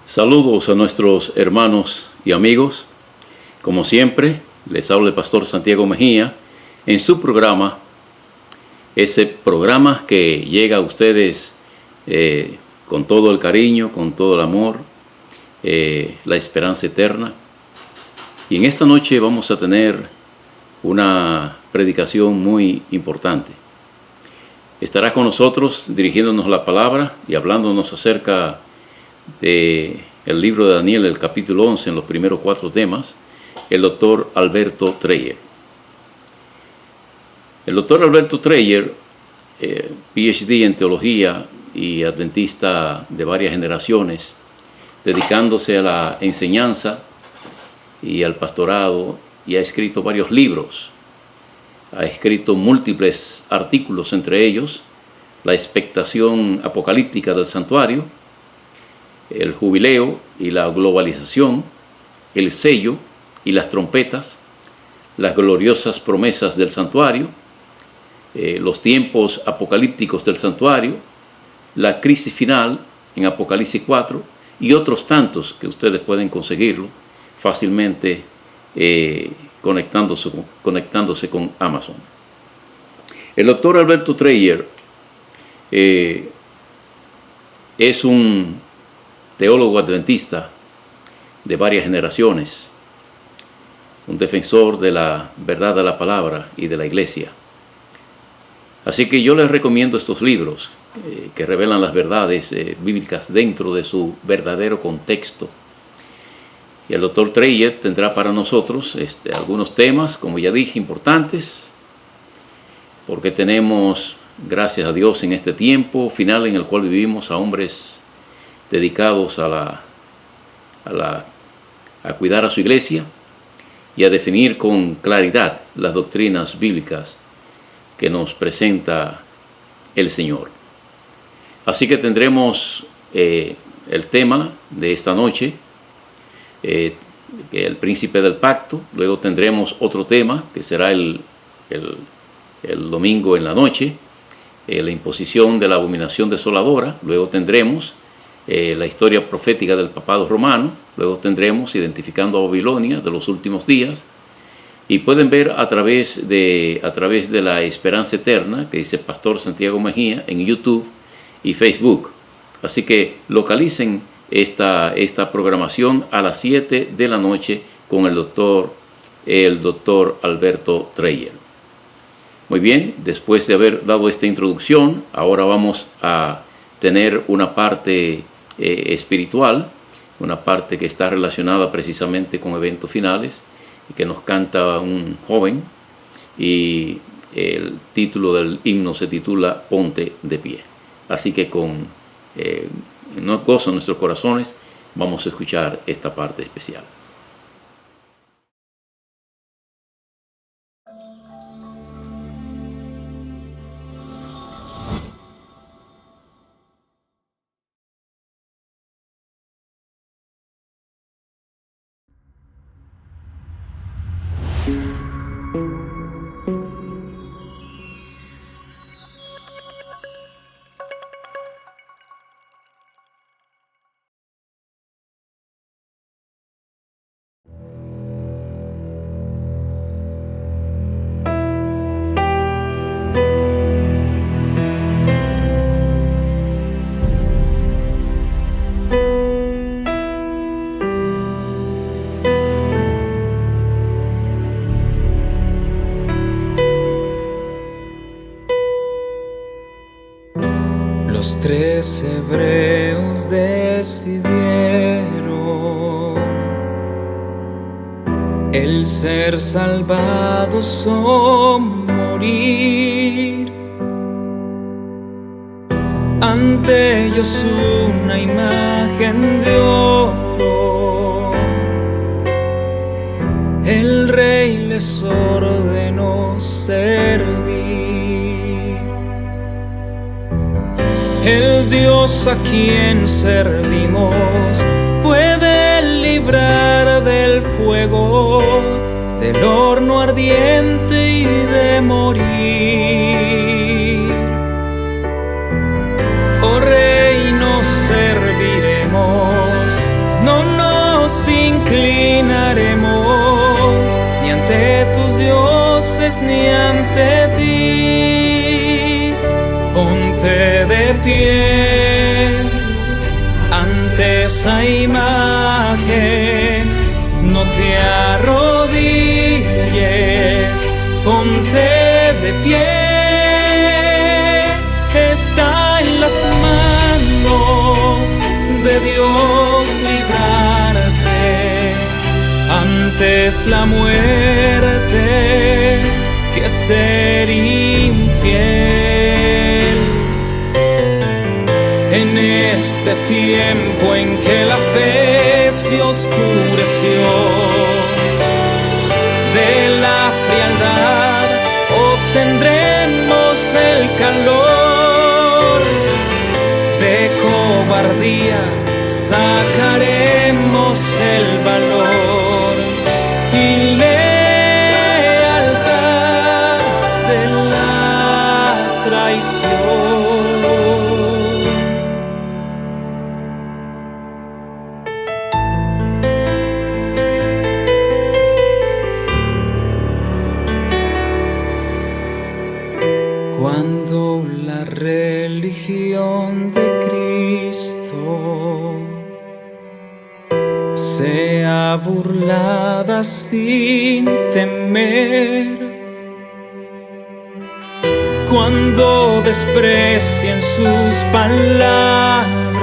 Saludos a nuestros hermanos y amigos. Como siempre, les habla el pastor Santiago Mejía en su programa, ese programa que llega a ustedes con todo el cariño, con todo el amor, la esperanza eterna. Y en esta noche vamos a tener una predicación muy importante. Estará con nosotros dirigiéndonos la palabra y hablándonos acerca del libro de Daniel, el capítulo 11, en los primeros 4 temas, el doctor Alberto Dreyer. El doctor Alberto Dreyer, PhD en teología y adventista de varias generaciones, dedicándose a la enseñanza y al pastorado, y ha escrito varios libros. Ha escrito múltiples artículos, entre ellos La expectación apocalíptica del santuario, El jubileo y la globalización, El sello y las trompetas, Las gloriosas promesas del santuario, Los tiempos apocalípticos del santuario, La crisis final en Apocalipsis 4 y otros tantos que ustedes pueden conseguirlo fácilmente conectándose con Amazon. El doctor Alberto Dreyer es un teólogo adventista de varias generaciones, un defensor de la verdad de la palabra y de la iglesia. Así que yo les recomiendo estos libros que revelan las verdades bíblicas dentro de su verdadero contexto. Y el doctor Dreyer tendrá para nosotros algunos temas, como ya dije, importantes, porque tenemos, gracias a Dios, en este tiempo final en el cual vivimos, a hombres dedicados a cuidar a su iglesia y a definir con claridad las doctrinas bíblicas que nos presenta el Señor. Así que tendremos el tema de esta noche, el príncipe del pacto. Luego tendremos otro tema que será el domingo en la noche, la imposición de la abominación desoladora. Luego tendremos la historia profética del papado romano. Luego tendremos identificando a Babilonia de los últimos días. Y pueden ver a través de la esperanza eterna, que dice Pastor Santiago Mejía, en YouTube y Facebook. Así que localicen esta programación a las 7 de la noche con el doctor Alberto Dreyer. Muy bien, después de haber dado esta introducción, ahora vamos a tener una parte espiritual, una parte que está relacionada precisamente con eventos finales y que nos canta un joven, y el título del himno se titula Ponte de pie. Así que con gozo en nuestros corazones vamos a escuchar esta parte especial. Los 3 hebreos decidieron el ser salvados o morir. Ante ellos una imagen de oro, el rey les ordenó servir. El Dios a quien servimos puede librar del fuego, del horno ardiente y de morir. Oh Rey, nos serviremos dioses ni ante ti. Ponte de pie ante esa imagen, no te arrodilles, ponte de pie. Está en las manos de Dios librarte. Antes la muerte que ser infiel. En este tiempo en que la fe se oscureció, de la frialdad obtendremos el calor. De cobardía sacaremos el valor y lealtad de la traición. Cuando la religión de Cristo sea burlada sin temer, cuando desprecien sus palabras,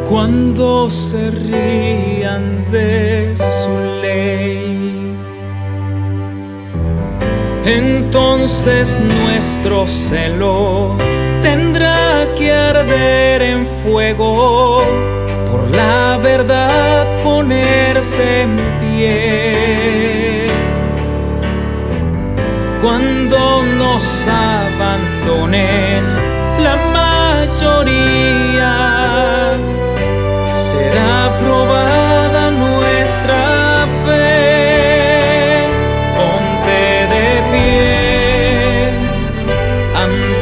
cuando se rían de su ley, entonces nuestro celo tendrá que arder en fuego, por la verdad ponerse en pie. Cuando nos abandonen la mayoría, será probada nuestra fe.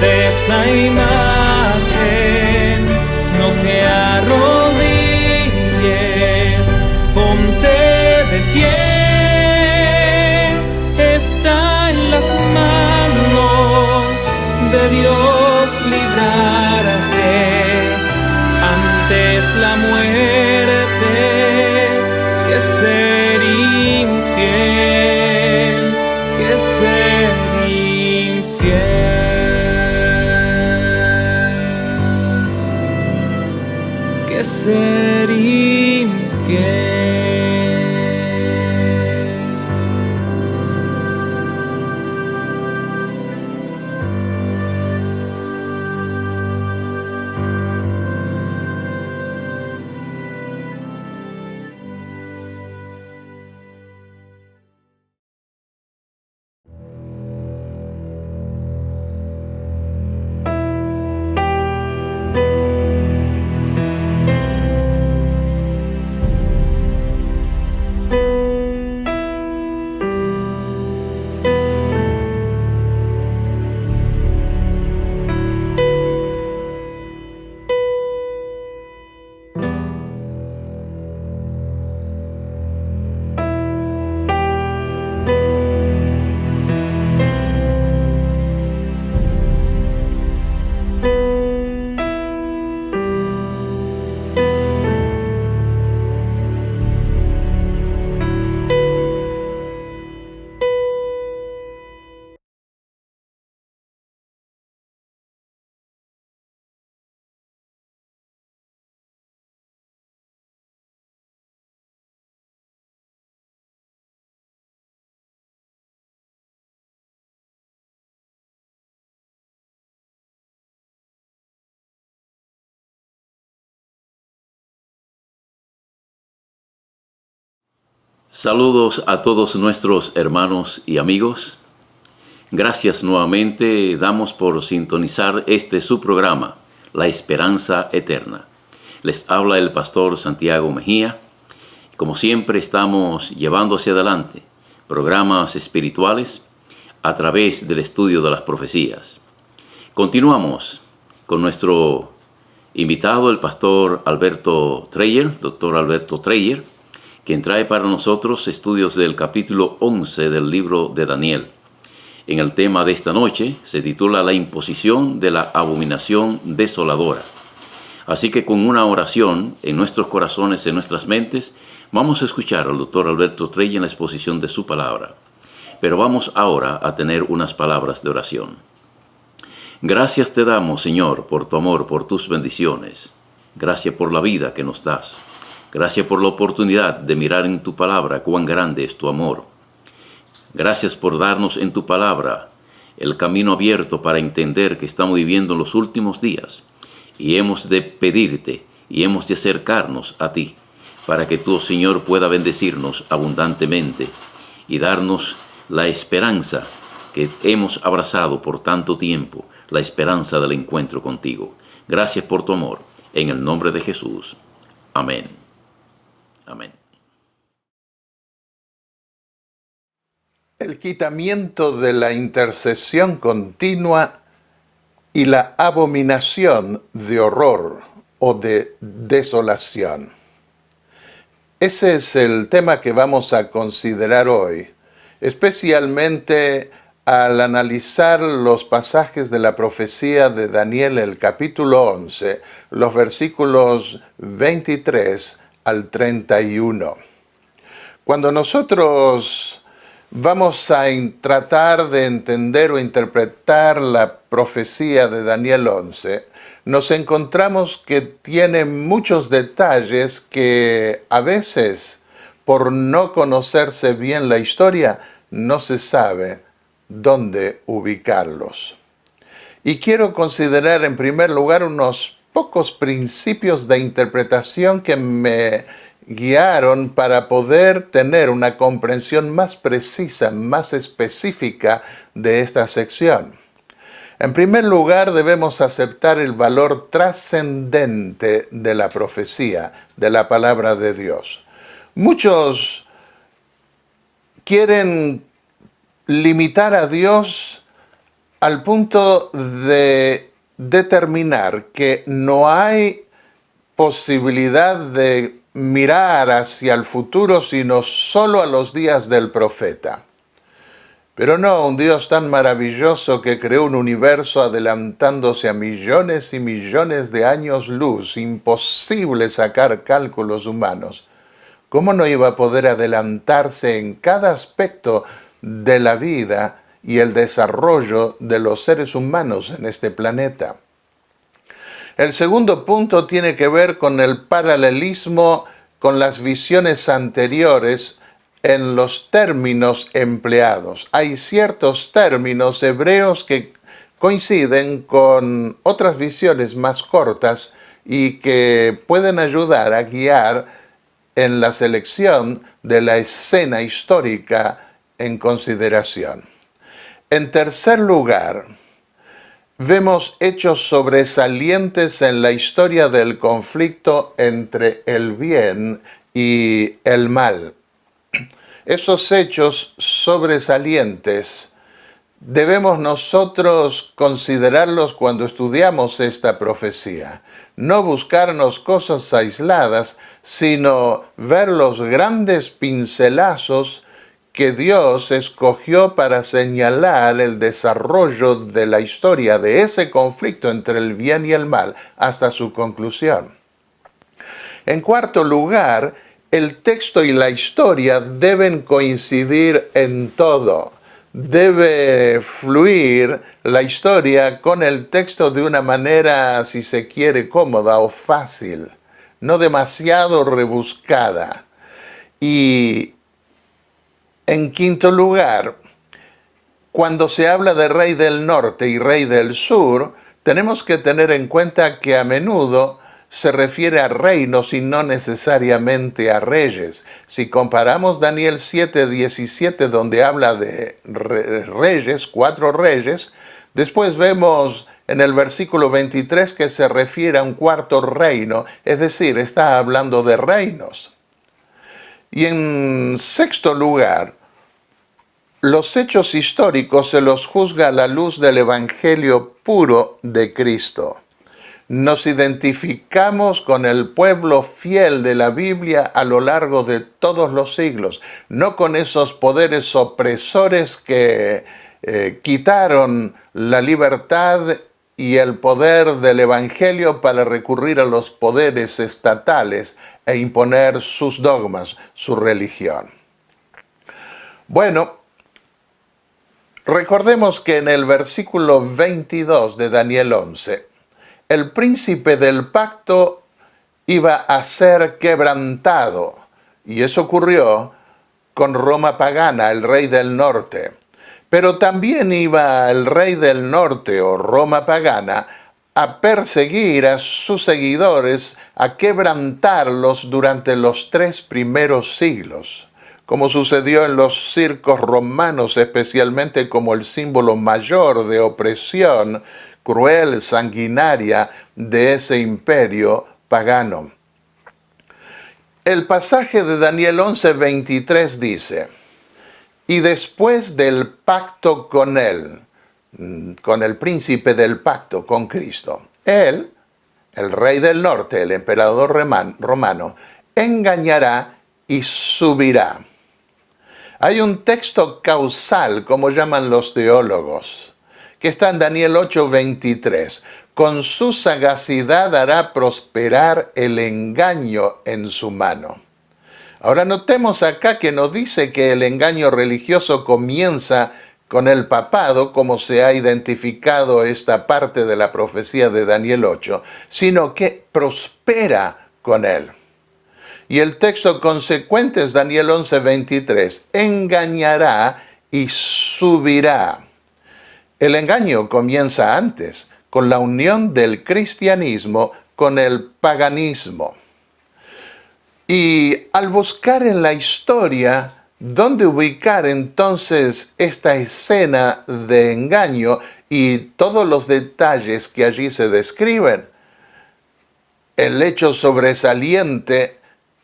Esa imagen, no te arrodilles, ponte de pie. Está en las manos de Dios librarte. Antes la muerte que ser infiel, que ser infiel. Ser infiel. Saludos a todos nuestros hermanos y amigos. Gracias nuevamente damos por sintonizar este su programa, La Esperanza Eterna. Les habla el pastor Santiago Mejía. Como siempre estamos llevando hacia adelante programas espirituales a través del estudio de las profecías. Continuamos con nuestro invitado, el pastor Alberto Treyer, doctor Alberto Treyer, quien trae para nosotros estudios del capítulo 11 del libro de Daniel. En el tema de esta noche se titula La imposición de la abominación desoladora. Así que con una oración en nuestros corazones, en nuestras mentes, vamos a escuchar al doctor Alberto Trey en la exposición de su palabra. Pero vamos ahora a tener unas palabras de oración. Gracias te damos, Señor, por tu amor, por tus bendiciones. Gracias por la vida que nos das. Gracias por la oportunidad de mirar en tu palabra cuán grande es tu amor. Gracias por darnos en tu palabra el camino abierto para entender que estamos viviendo en los últimos días y hemos de pedirte y hemos de acercarnos a ti para que tú, Señor, pueda bendecirnos abundantemente y darnos la esperanza que hemos abrazado por tanto tiempo, la esperanza del encuentro contigo. Gracias por tu amor. En el nombre de Jesús. Amén. Amén. El quitamiento de la intercesión continua y la abominación de horror o de desolación. Ese es el tema que vamos a considerar hoy, especialmente al analizar los pasajes de la profecía de Daniel, el capítulo 11, los versículos 23 al 31. Cuando nosotros vamos a tratar de entender o interpretar la profecía de Daniel 11, nos encontramos que tiene muchos detalles que a veces, por no conocerse bien la historia, no se sabe dónde ubicarlos. Y quiero considerar en primer lugar unos pocos principios de interpretación que me guiaron para poder tener una comprensión más precisa, más específica de esta sección. En primer lugar, debemos aceptar el valor trascendente de la profecía, de la palabra de Dios. Muchos quieren limitar a Dios al punto de determinar que no hay posibilidad de mirar hacia el futuro, sino solo a los días del profeta. Pero no, un Dios tan maravilloso que creó un universo adelantándose a millones y millones de años luz, imposible sacar cálculos humanos. ¿Cómo no iba a poder adelantarse en cada aspecto de la vida y el desarrollo de los seres humanos en este planeta? El segundo punto tiene que ver con el paralelismo con las visiones anteriores en los términos empleados. Hay ciertos términos hebreos que coinciden con otras visiones más cortas y que pueden ayudar a guiar en la selección de la escena histórica en consideración. En tercer lugar, vemos hechos sobresalientes en la historia del conflicto entre el bien y el mal. Esos hechos sobresalientes debemos nosotros considerarlos cuando estudiamos esta profecía. No buscarnos cosas aisladas, sino ver los grandes pincelazos que Dios escogió para señalar el desarrollo de la historia de ese conflicto entre el bien y el mal hasta su conclusión. En cuarto lugar, el texto y la historia deben coincidir en todo. Debe fluir la historia con el texto de una manera, si se quiere, cómoda o fácil, no demasiado rebuscada. Y en quinto lugar, cuando se habla de rey del norte y rey del sur, tenemos que tener en cuenta que a menudo se refiere a reinos y no necesariamente a reyes. Si comparamos Daniel 7:17, donde habla de reyes, 4 reyes, después vemos en el versículo 23 que se refiere a un cuarto reino, es decir, está hablando de reinos. Y en sexto lugar, los hechos históricos se los juzga a la luz del Evangelio puro de Cristo. nos identificamos con el pueblo fiel de la Biblia a lo largo de todos los siglos, no con esos poderes opresores que quitaron la libertad y el poder del Evangelio para recurrir a los poderes estatales e imponer sus dogmas, su religión. Bueno, recordemos que en el versículo 22 de Daniel 11, el príncipe del pacto iba a ser quebrantado, y eso ocurrió con Roma pagana, el rey del norte. Pero también iba el rey del norte o Roma pagana a perseguir a sus seguidores, a quebrantarlos durante los 3 primeros siglos, como sucedió en los circos romanos, especialmente como el símbolo mayor de opresión cruel, sanguinaria de ese imperio pagano. El pasaje de Daniel 11:23 dice: y después del pacto con él, con el príncipe del pacto, con Cristo, él, el rey del norte, el emperador romano, engañará y subirá. Hay un texto causal, como llaman los teólogos, que está en Daniel 8:23. Con su sagacidad hará prosperar el engaño en su mano. Ahora notemos acá que no dice que el engaño religioso comienza con el papado, como se ha identificado esta parte de la profecía de Daniel 8, sino que prospera con él. Y el texto consecuente es Daniel 11:23, engañará y subirá. El engaño comienza antes, con la unión del cristianismo con el paganismo. Y al buscar en la historia dónde ubicar entonces esta escena de engaño y todos los detalles que allí se describen, el hecho sobresaliente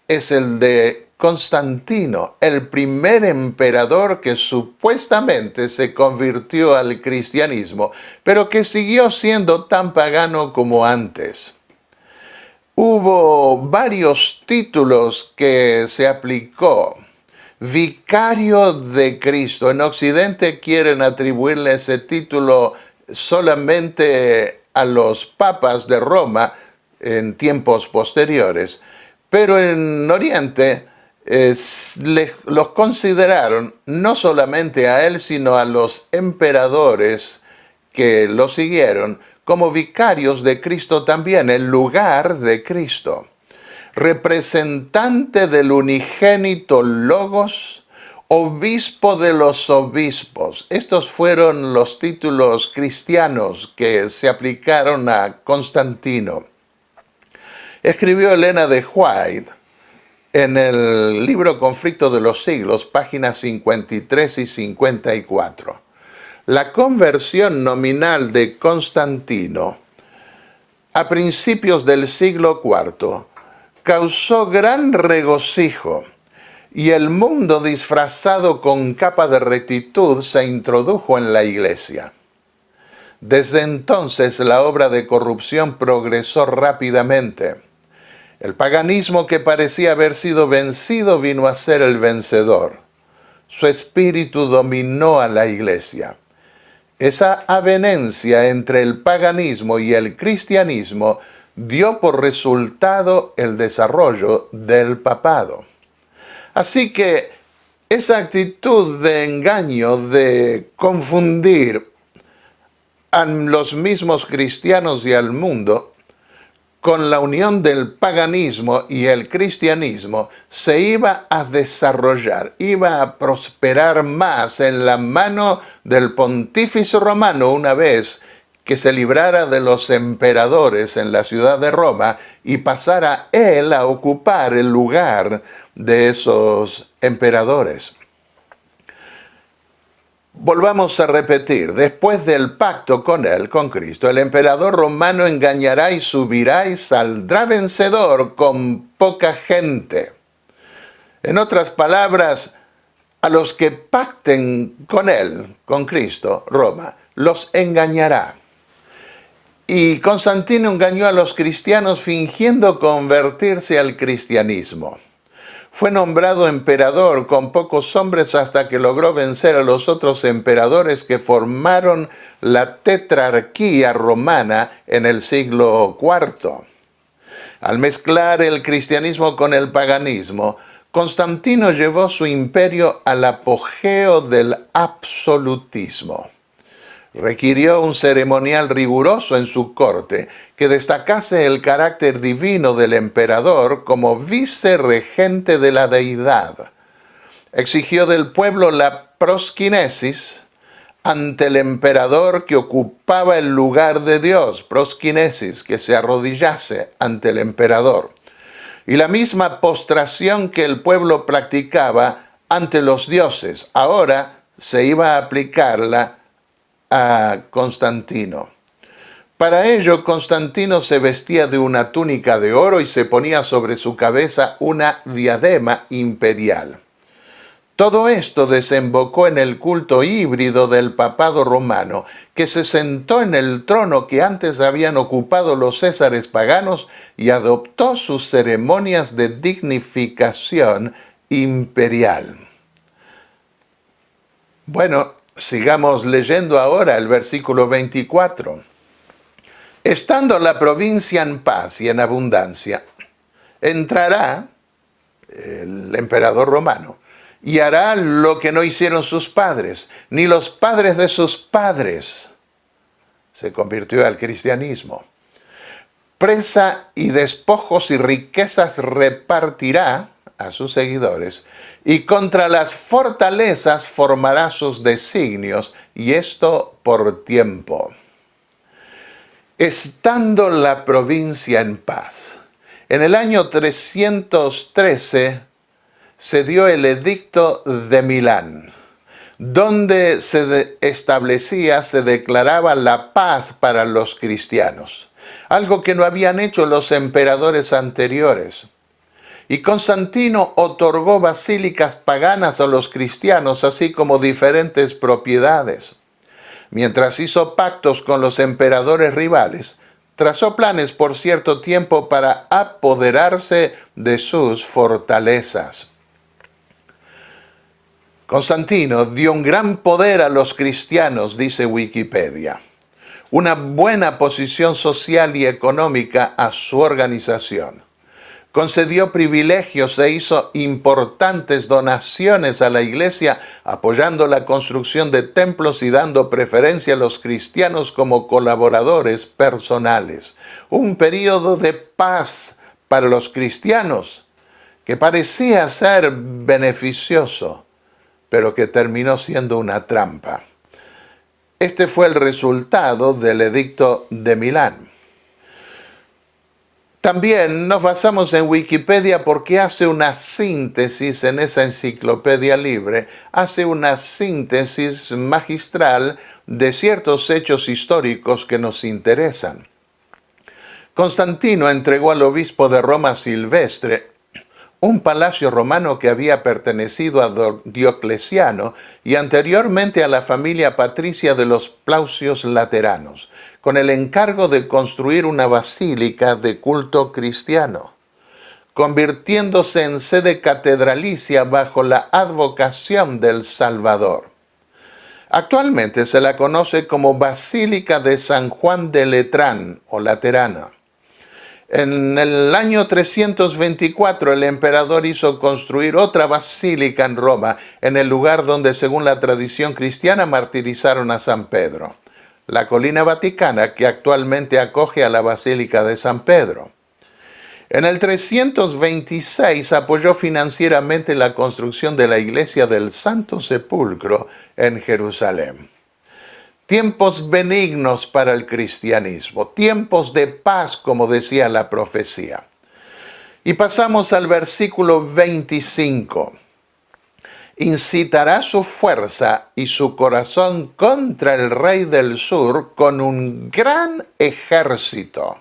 es el de Constantino, el primer emperador que supuestamente se convirtió al cristianismo, pero que siguió siendo tan pagano como antes. Hubo varios títulos que se aplicó. Vicario de Cristo. En Occidente quieren atribuirle ese título solamente a los papas de Roma en tiempos posteriores. Pero en Oriente los consideraron no solamente a él, sino a los emperadores que lo siguieron como vicarios de Cristo también, el lugar de Cristo. Representante del unigénito Logos, obispo de los obispos. Estos fueron los títulos cristianos que se aplicaron a Constantino. Escribió Elena de White en el libro Conflicto de los Siglos, páginas 53 y 54. La conversión nominal de Constantino a principios del siglo IV causó gran regocijo y el mundo disfrazado con capa de rectitud se introdujo en la iglesia. Desde entonces la obra de corrupción progresó rápidamente. El paganismo que parecía haber sido vencido vino a ser el vencedor. Su espíritu dominó a la iglesia. Esa avenencia entre el paganismo y el cristianismo dio por resultado el desarrollo del papado. Así que esa actitud de engaño, de confundir a los mismos cristianos y al mundo, con la unión del paganismo y el cristianismo, se iba a desarrollar, iba a prosperar más en la mano del pontífice romano una vez que se librara de los emperadores en la ciudad de Roma y pasara él a ocupar el lugar de esos emperadores. Volvamos a repetir, después del pacto con él, con Cristo, el emperador romano engañará y subirá y saldrá vencedor con poca gente. En otras palabras, a los que pacten con él, con Cristo, Roma, los engañará. Y Constantino engañó a los cristianos fingiendo convertirse al cristianismo. Fue nombrado emperador con pocos hombres hasta que logró vencer a los otros emperadores que formaron la tetrarquía romana en el siglo IV. Al mezclar el cristianismo con el paganismo, Constantino llevó su imperio al apogeo del absolutismo. Requirió un ceremonial riguroso en su corte que destacase el carácter divino del emperador como vicerregente de la deidad. Exigió del pueblo la prosquinesis ante el emperador que ocupaba el lugar de Dios, prosquinesis, que se arrodillase ante el emperador. Y la misma postración que el pueblo practicaba ante los dioses, ahora se iba a aplicarla a Constantino. Para ello, Constantino se vestía de una túnica de oro y se ponía sobre su cabeza una diadema imperial. Todo esto desembocó en el culto híbrido del papado romano, que se sentó en el trono que antes habían ocupado los césares paganos y adoptó sus ceremonias de dignificación imperial. Bueno, sigamos leyendo ahora el versículo 24. Estando la provincia en paz y en abundancia, entrará el emperador romano y hará lo que no hicieron sus padres, ni los padres de sus padres. Se convirtió al cristianismo. Presa y despojos y riquezas repartirá a sus seguidores, y contra las fortalezas formará sus designios, y esto por tiempo. Estando la provincia en paz. En el año 313 se dio el edicto de Milán, donde se declaraba la paz para los cristianos, algo que no habían hecho los emperadores anteriores. Y Constantino otorgó basílicas paganas a los cristianos, así como diferentes propiedades. Mientras hizo pactos con los emperadores rivales, trazó planes por cierto tiempo para apoderarse de sus fortalezas. Constantino dio un gran poder a los cristianos, dice Wikipedia, una buena posición social y económica a su organización. Concedió privilegios e hizo importantes donaciones a la iglesia, apoyando la construcción de templos y dando preferencia a los cristianos como colaboradores personales. Un periodo de paz para los cristianos que parecía ser beneficioso, pero que terminó siendo una trampa. Este fue el resultado del edicto de Milán. También nos basamos en Wikipedia porque hace una síntesis en esa enciclopedia libre, hace una síntesis magistral de ciertos hechos históricos que nos interesan. Constantino entregó al obispo de Roma Silvestre un palacio romano que había pertenecido a Diocleciano y anteriormente a la familia patricia de los Plaucios Lateranos, con el encargo de construir una basílica de culto cristiano, convirtiéndose en sede catedralicia bajo la advocación del Salvador. Actualmente se la conoce como Basílica de San Juan de Letrán o Laterana. En el año 324 el emperador hizo construir otra basílica en Roma, en el lugar donde, según la tradición cristiana, martirizaron a San Pedro, la colina vaticana que actualmente acoge a la Basílica de San Pedro. En el 326 apoyó financieramente la construcción de la iglesia del Santo Sepulcro en Jerusalén. Tiempos benignos para el cristianismo, tiempos de paz, como decía la profecía. Y pasamos al versículo 25. Incitará su fuerza y su corazón contra el rey del sur con un gran ejército.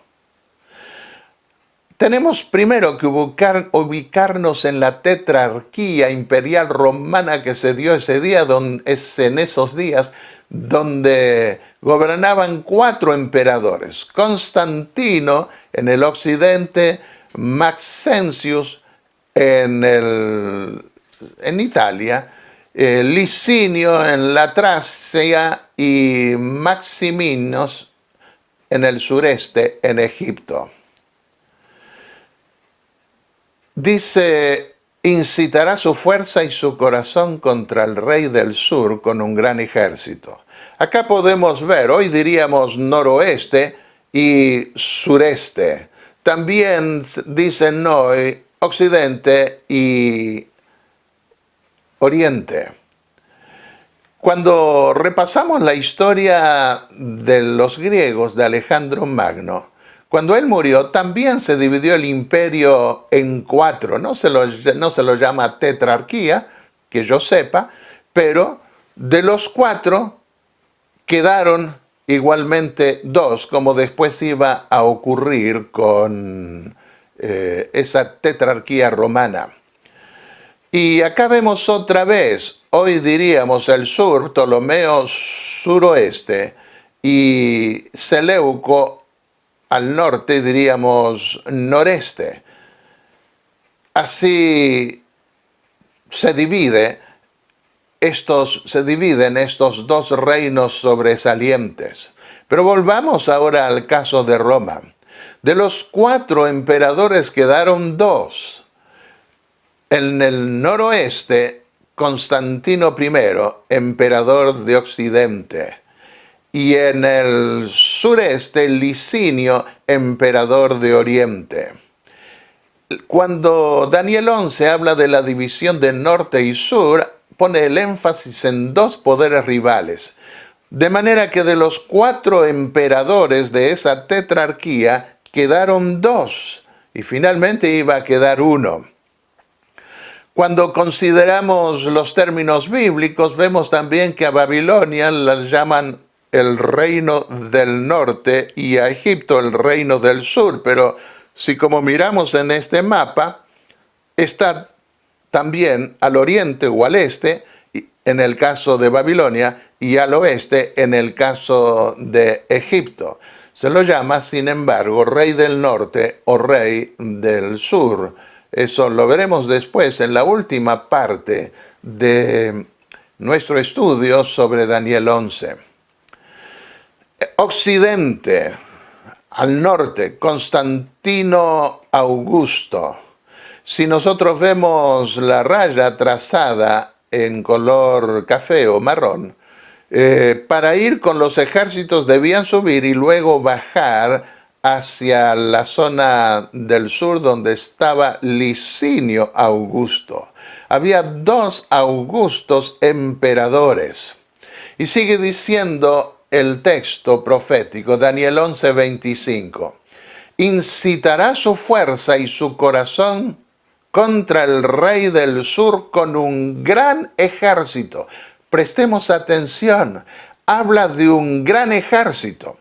Tenemos primero que ubicarnos en la tetrarquía imperial romana que se dio ese día, en esos días, donde gobernaban 4 emperadores: Constantino en el occidente, Maxentius en Italia, Licinio en la Tracia y Maximinos en el sureste, en Egipto. Dice: incitará su fuerza y su corazón contra el rey del sur con un gran ejército. Acá podemos ver, hoy diríamos noroeste y sureste. También dicen hoy occidente y oriente. Cuando repasamos la historia de los griegos, de Alejandro Magno, cuando él murió, también se dividió el imperio en 4. No se lo llama tetrarquía, que yo sepa, pero de los 4 quedaron igualmente 2, como después iba a ocurrir con esa tetrarquía romana. Y acá vemos otra vez, hoy diríamos el sur, Ptolomeo suroeste, y Seleuco al norte, diríamos noreste. Así se dividen estos 2 reinos sobresalientes. Pero volvamos ahora al caso de Roma. De los 4 emperadores quedaron 2. En el noroeste, Constantino I, emperador de Occidente. Y en el sureste, Licinio, emperador de Oriente. Cuando Daniel 11 habla de la división de norte y sur, pone el énfasis en 2 poderes rivales. De manera que de los 4 emperadores de esa tetrarquía quedaron 2 y finalmente iba a quedar 1. Cuando consideramos los términos bíblicos, vemos también que a Babilonia la llaman el reino del norte y a Egipto el reino del sur. Pero si como miramos en este mapa, está también al oriente o al este, en el caso de Babilonia, y al oeste, en el caso de Egipto. Se lo llama, sin embargo, rey del norte o rey del sur. Eso lo veremos después en la última parte de nuestro estudio sobre Daniel 11. Occidente, al norte, Constantino Augusto. Si nosotros vemos la raya trazada en color café o marrón, para ir con los ejércitos debían subir y luego bajar hacia la zona del sur donde estaba Licinio Augusto. Había 2 Augustos emperadores. Y sigue diciendo el texto profético, Daniel 11:25. Incitará su fuerza y su corazón contra el rey del sur con un gran ejército. Prestemos atención, habla de un gran ejército.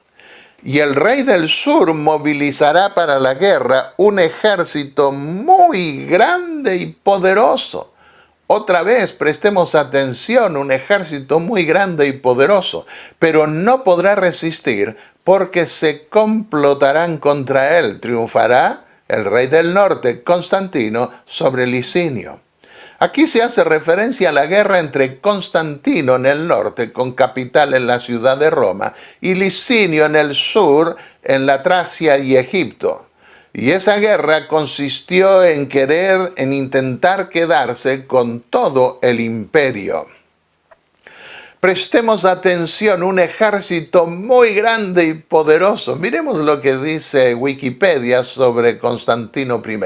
Y el rey del sur movilizará para la guerra un ejército muy grande y poderoso. Otra vez, prestemos atención, un ejército muy grande y poderoso, pero no podrá resistir porque se complotarán contra él. Triunfará el rey del norte, Constantino, sobre Licinio. Aquí se hace referencia a la guerra entre Constantino en el norte, con capital en la ciudad de Roma, y Licinio en el sur, en la Tracia y Egipto. Y esa guerra consistió en intentar quedarse con todo el imperio. Prestemos atención, un ejército muy grande y poderoso. Miremos lo que dice Wikipedia sobre Constantino I.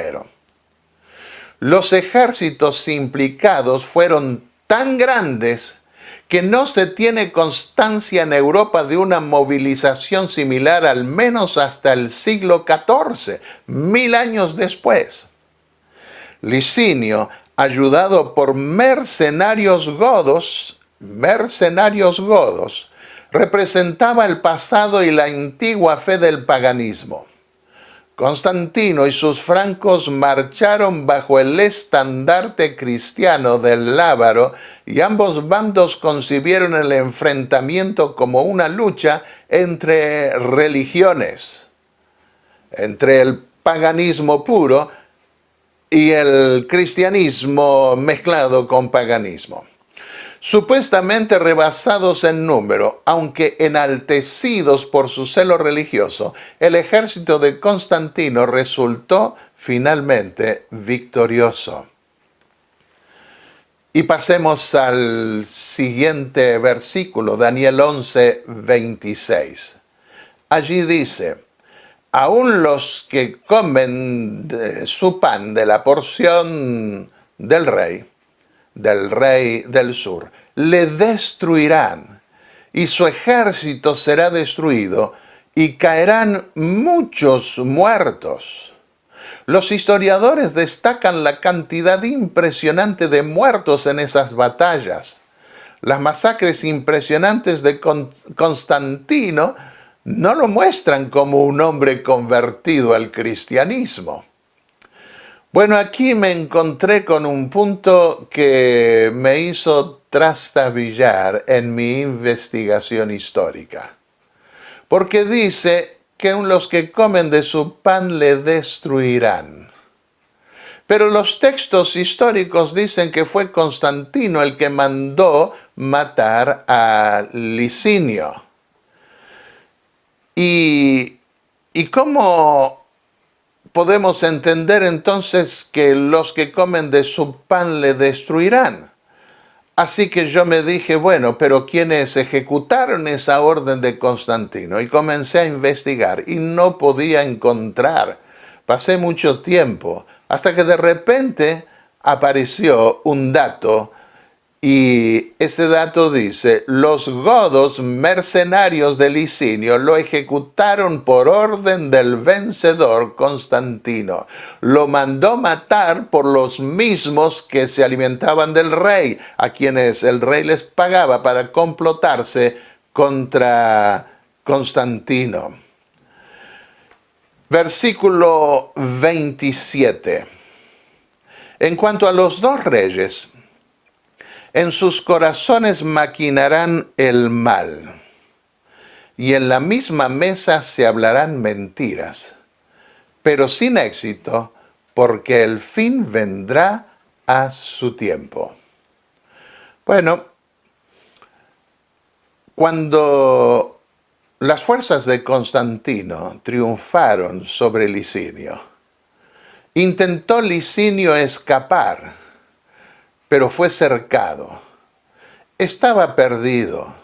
Los ejércitos implicados fueron tan grandes que no se tiene constancia en Europa de una movilización similar al menos hasta el siglo XIV, 1000 años después. Licinio, ayudado por mercenarios godos, representaba el pasado y la antigua fe del paganismo. Constantino y sus francos marcharon bajo el estandarte cristiano del Lábaro y ambos bandos concibieron el enfrentamiento como una lucha entre religiones, entre el paganismo puro y el cristianismo mezclado con paganismo. Supuestamente rebasados en número, aunque enaltecidos por su celo religioso, el ejército de Constantino resultó finalmente victorioso. Y pasemos al siguiente versículo, Daniel 11, 26. Allí dice: aún los que comen su pan de la porción del rey del sur, le destruirán, y su ejército será destruido, y caerán muchos muertos. Los historiadores destacan la cantidad impresionante de muertos en esas batallas. Las masacres impresionantes de Constantino no lo muestran como un hombre convertido al cristianismo. Bueno, aquí me encontré con un punto que me hizo trastabillar en mi investigación histórica. Porque dice que los que comen de su pan le destruirán. Pero los textos históricos dicen que fue Constantino el que mandó matar a Licinio. ¿Y cómo podemos entender entonces que los que comen de su pan le destruirán? Así que yo me dije, bueno, pero ¿quiénes ejecutaron esa orden de Constantino? Y comencé a investigar y no podía encontrar. Pasé mucho tiempo hasta que de repente apareció un dato. Y ese dato dice: los godos mercenarios de Licinio lo ejecutaron por orden del vencedor Constantino. Lo mandó matar por los mismos que se alimentaban del rey, a quienes el rey les pagaba para complotarse contra Constantino. Versículo 27. En cuanto a los dos reyes, en sus corazones maquinarán el mal, y en la misma mesa se hablarán mentiras, pero sin éxito, porque el fin vendrá a su tiempo. Bueno, cuando las fuerzas de Constantino triunfaron sobre Licinio, intentó Licinio escapar, pero fue cercado. Estaba perdido.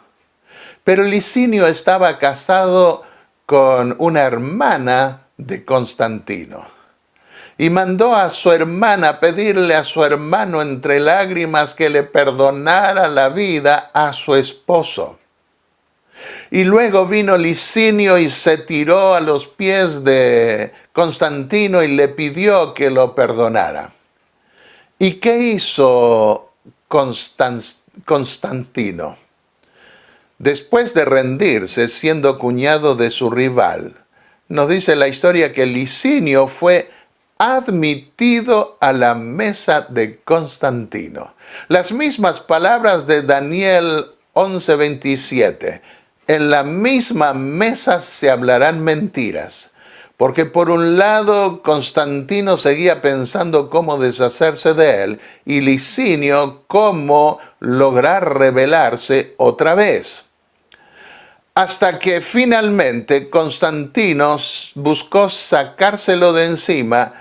Pero Licinio estaba casado con una hermana de Constantino. Y mandó a su hermana pedirle a su hermano entre lágrimas que le perdonara la vida a su esposo. Y luego vino Licinio y se tiró a los pies de Constantino y le pidió que lo perdonara. ¿Y qué hizo Constantino? Después de rendirse, siendo cuñado de su rival, nos dice la historia que Licinio fue admitido a la mesa de Constantino. Las mismas palabras de Daniel 11:27. En la misma mesa se hablarán mentiras. Porque por un lado Constantino seguía pensando cómo deshacerse de él y Licinio cómo lograr rebelarse otra vez. Hasta que finalmente Constantino buscó sacárselo de encima,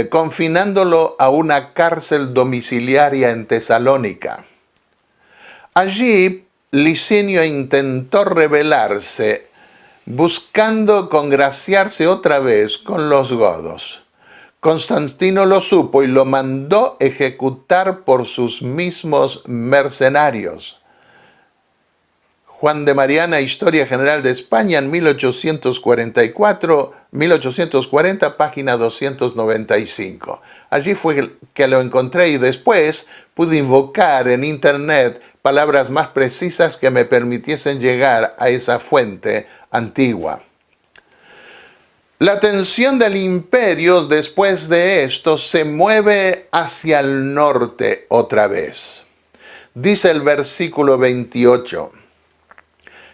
confinándolo a una cárcel domiciliaria en Tesalónica. Allí Licinio intentó rebelarse, buscando congraciarse otra vez con los godos. Constantino lo supo y lo mandó ejecutar por sus mismos mercenarios. Juan de Mariana, Historia General de España, en 1840, página 295. Allí fue que lo encontré y después pude invocar en internet palabras más precisas que me permitiesen llegar a esa fuente antigua. La atención del imperio después de esto se mueve hacia el norte otra vez. Dice el versículo 28,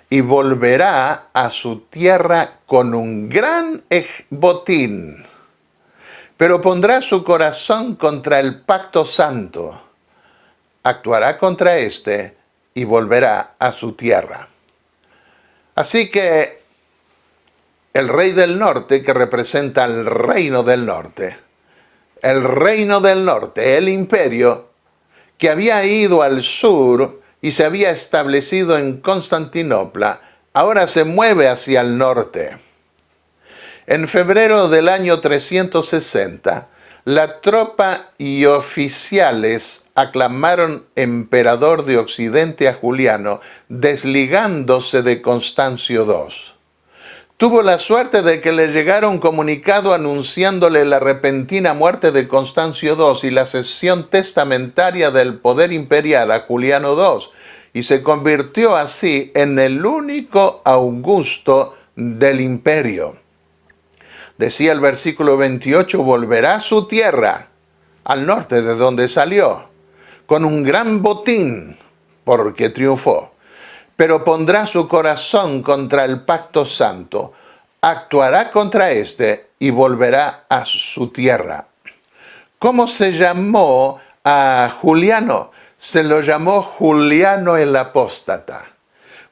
y volverá a su tierra con un gran botín, pero pondrá su corazón contra el pacto santo, actuará contra éste y volverá a su tierra. Así que el rey del norte, que representa el reino del norte, el imperio, que había ido al sur y se había establecido en Constantinopla, ahora se mueve hacia el norte. En febrero del año 360, la tropa y oficiales aclamaron emperador de Occidente a Juliano, desligándose de Constancio II. Tuvo la suerte de que le llegara un comunicado anunciándole la repentina muerte de Constancio II y la cesión testamentaria del poder imperial a Juliano II, y se convirtió así en el único Augusto del imperio. Decía el versículo 28, volverá a su tierra, al norte de donde salió, con un gran botín, porque triunfó. Pero pondrá su corazón contra el pacto santo, actuará contra éste y volverá a su tierra. ¿Cómo se llamó a Juliano? Se lo llamó Juliano el Apóstata,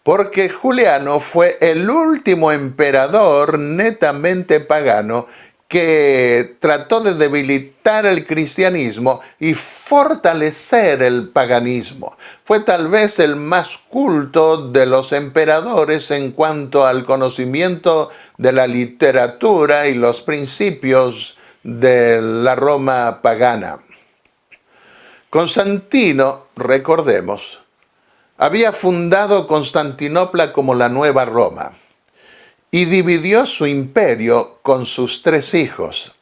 porque Juliano fue el último emperador netamente pagano que trató de debilitar el cristianismo y fortalecer el paganismo. Fue tal vez el más culto de los emperadores en cuanto al conocimiento de la literatura y los principios de la Roma pagana. Constantino, recordemos, había fundado Constantinopla como la nueva Roma y dividió su imperio con sus 3 hijos.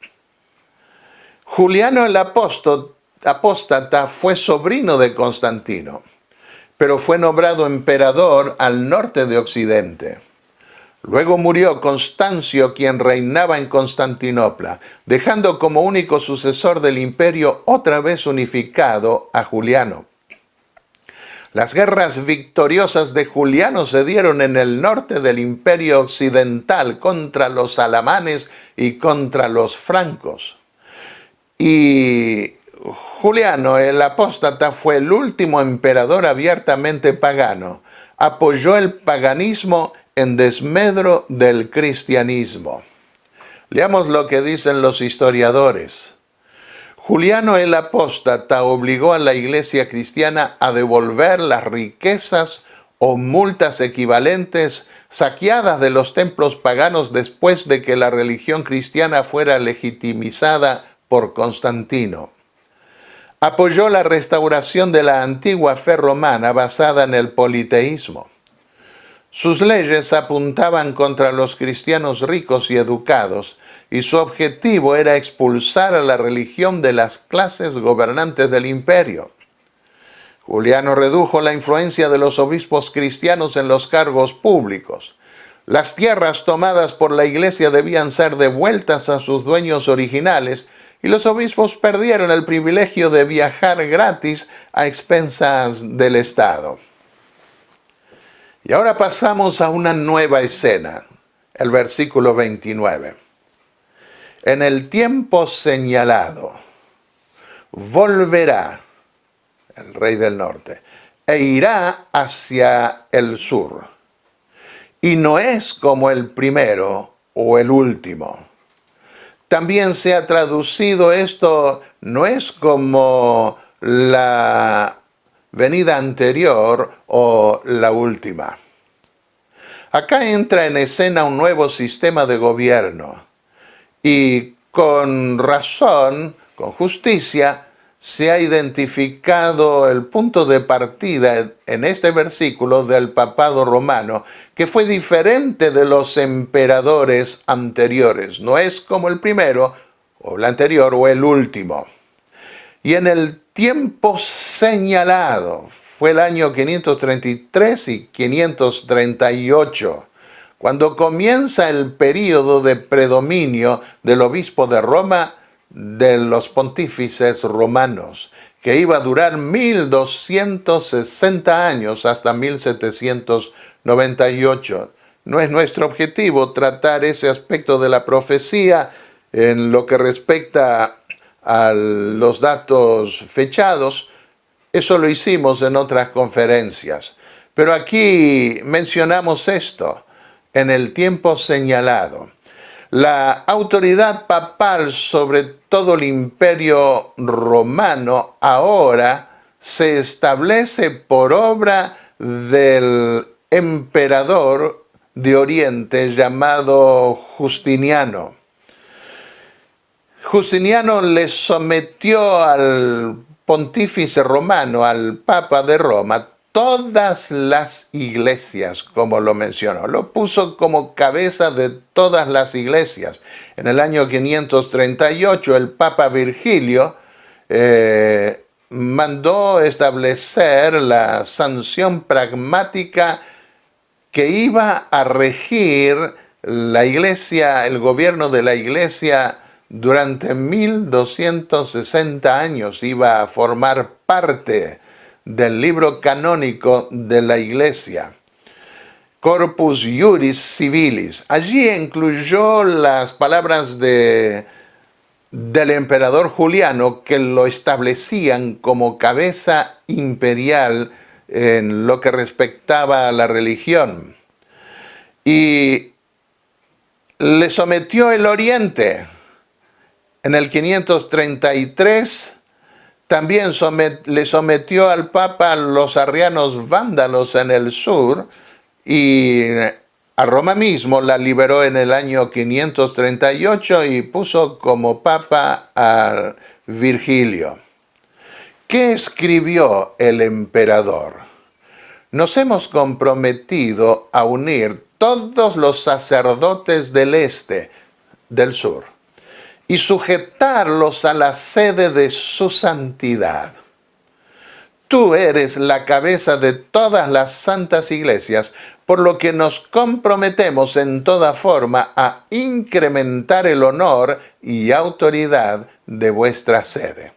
Juliano el Apóstata fue sobrino de Constantino, pero fue nombrado emperador al norte de Occidente. Luego murió Constancio, quien reinaba en Constantinopla, dejando como único sucesor del imperio otra vez unificado a Juliano. Las guerras victoriosas de Juliano se dieron en el norte del imperio occidental contra los alamanes y contra los francos. Y Juliano el Apóstata fue el último emperador abiertamente pagano. Apoyó el paganismo en desmedro del cristianismo. Leamos lo que dicen los historiadores. Juliano el Apóstata obligó a la iglesia cristiana a devolver las riquezas o multas equivalentes saqueadas de los templos paganos después de que la religión cristiana fuera legitimizada por Constantino. Apoyó la restauración de la antigua fe romana basada en el politeísmo. Sus leyes apuntaban contra los cristianos ricos y educados, y su objetivo era expulsar a la religión de las clases gobernantes del imperio. Juliano redujo la influencia de los obispos cristianos en los cargos públicos. Las tierras tomadas por la iglesia debían ser devueltas a sus dueños originales, y los obispos perdieron el privilegio de viajar gratis a expensas del Estado. Y ahora pasamos a una nueva escena, el versículo 29. En el tiempo señalado, volverá el rey del norte e irá hacia el sur. Y no es como el primero o el último. También se ha traducido esto, no es como la venida anterior o la última. Acá entra en escena un nuevo sistema de gobierno. Y con razón, con justicia, se ha identificado el punto de partida en este versículo del papado romano, que fue diferente de los emperadores anteriores. No es como el primero, o el anterior, o el último. Y en el tiempo señalado, fue el año 533 y 538, cuando comienza el período de predominio del obispo de Roma de los pontífices romanos, que iba a durar 1260 años hasta 1798. No es nuestro objetivo tratar ese aspecto de la profecía en lo que respecta a los datos fechados. Eso lo hicimos en otras conferencias. Pero aquí mencionamos esto, en el tiempo señalado. La autoridad papal sobre todo el imperio romano ahora se establece por obra del emperador de Oriente llamado Justiniano. Justiniano le sometió al pontífice romano, al Papa de Roma, todas las iglesias, como lo mencionó. Lo puso como cabeza de todas las iglesias. En el año 538, el Papa Virgilio mandó establecer la sanción pragmática que iba a regir la iglesia, el gobierno de la iglesia durante 1260 años. Iba a formar parte del libro canónico de la iglesia, Corpus Juris Civilis. Allí incluyó las palabras del emperador Juliano, que lo establecían como cabeza imperial en lo que respectaba a la religión. Y le sometió el Oriente. En el 533 también le sometió al Papa los arrianos vándalos en el sur, y a Roma mismo la liberó en el año 538 y puso como Papa a Virgilio. ¿Qué escribió el emperador? Nos hemos comprometido a unir todos los sacerdotes del este, del sur, y sujetarlos a la sede de su santidad. Tú eres la cabeza de todas las santas iglesias, por lo que nos comprometemos en toda forma a incrementar el honor y autoridad de vuestra sede.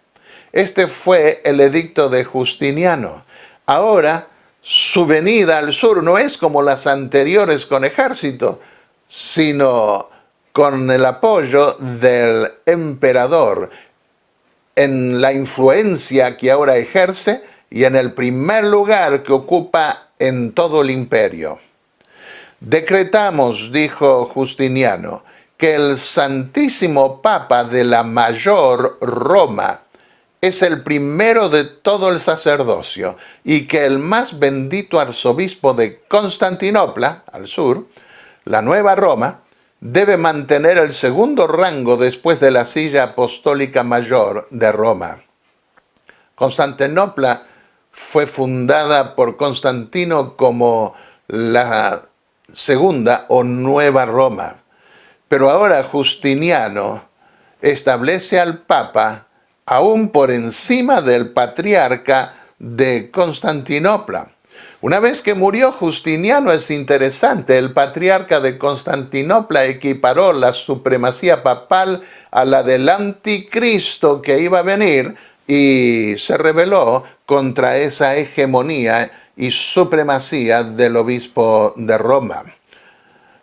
Este fue el edicto de Justiniano. Ahora, su venida al sur no es como las anteriores con ejército, sino con el apoyo del emperador, en la influencia que ahora ejerce y en el primer lugar que ocupa en todo el imperio. Decretamos, dijo Justiniano, que el Santísimo Papa de la Mayor Roma es el primero de todo el sacerdocio, y que el más bendito arzobispo de Constantinopla, al sur, la Nueva Roma, debe mantener el segundo rango después de la silla apostólica mayor de Roma. Constantinopla fue fundada por Constantino como la segunda o Nueva Roma, pero ahora Justiniano establece al Papa aún por encima del patriarca de Constantinopla. Una vez que murió Justiniano, es interesante, el patriarca de Constantinopla equiparó la supremacía papal a la del anticristo que iba a venir y se rebeló contra esa hegemonía y supremacía del obispo de Roma.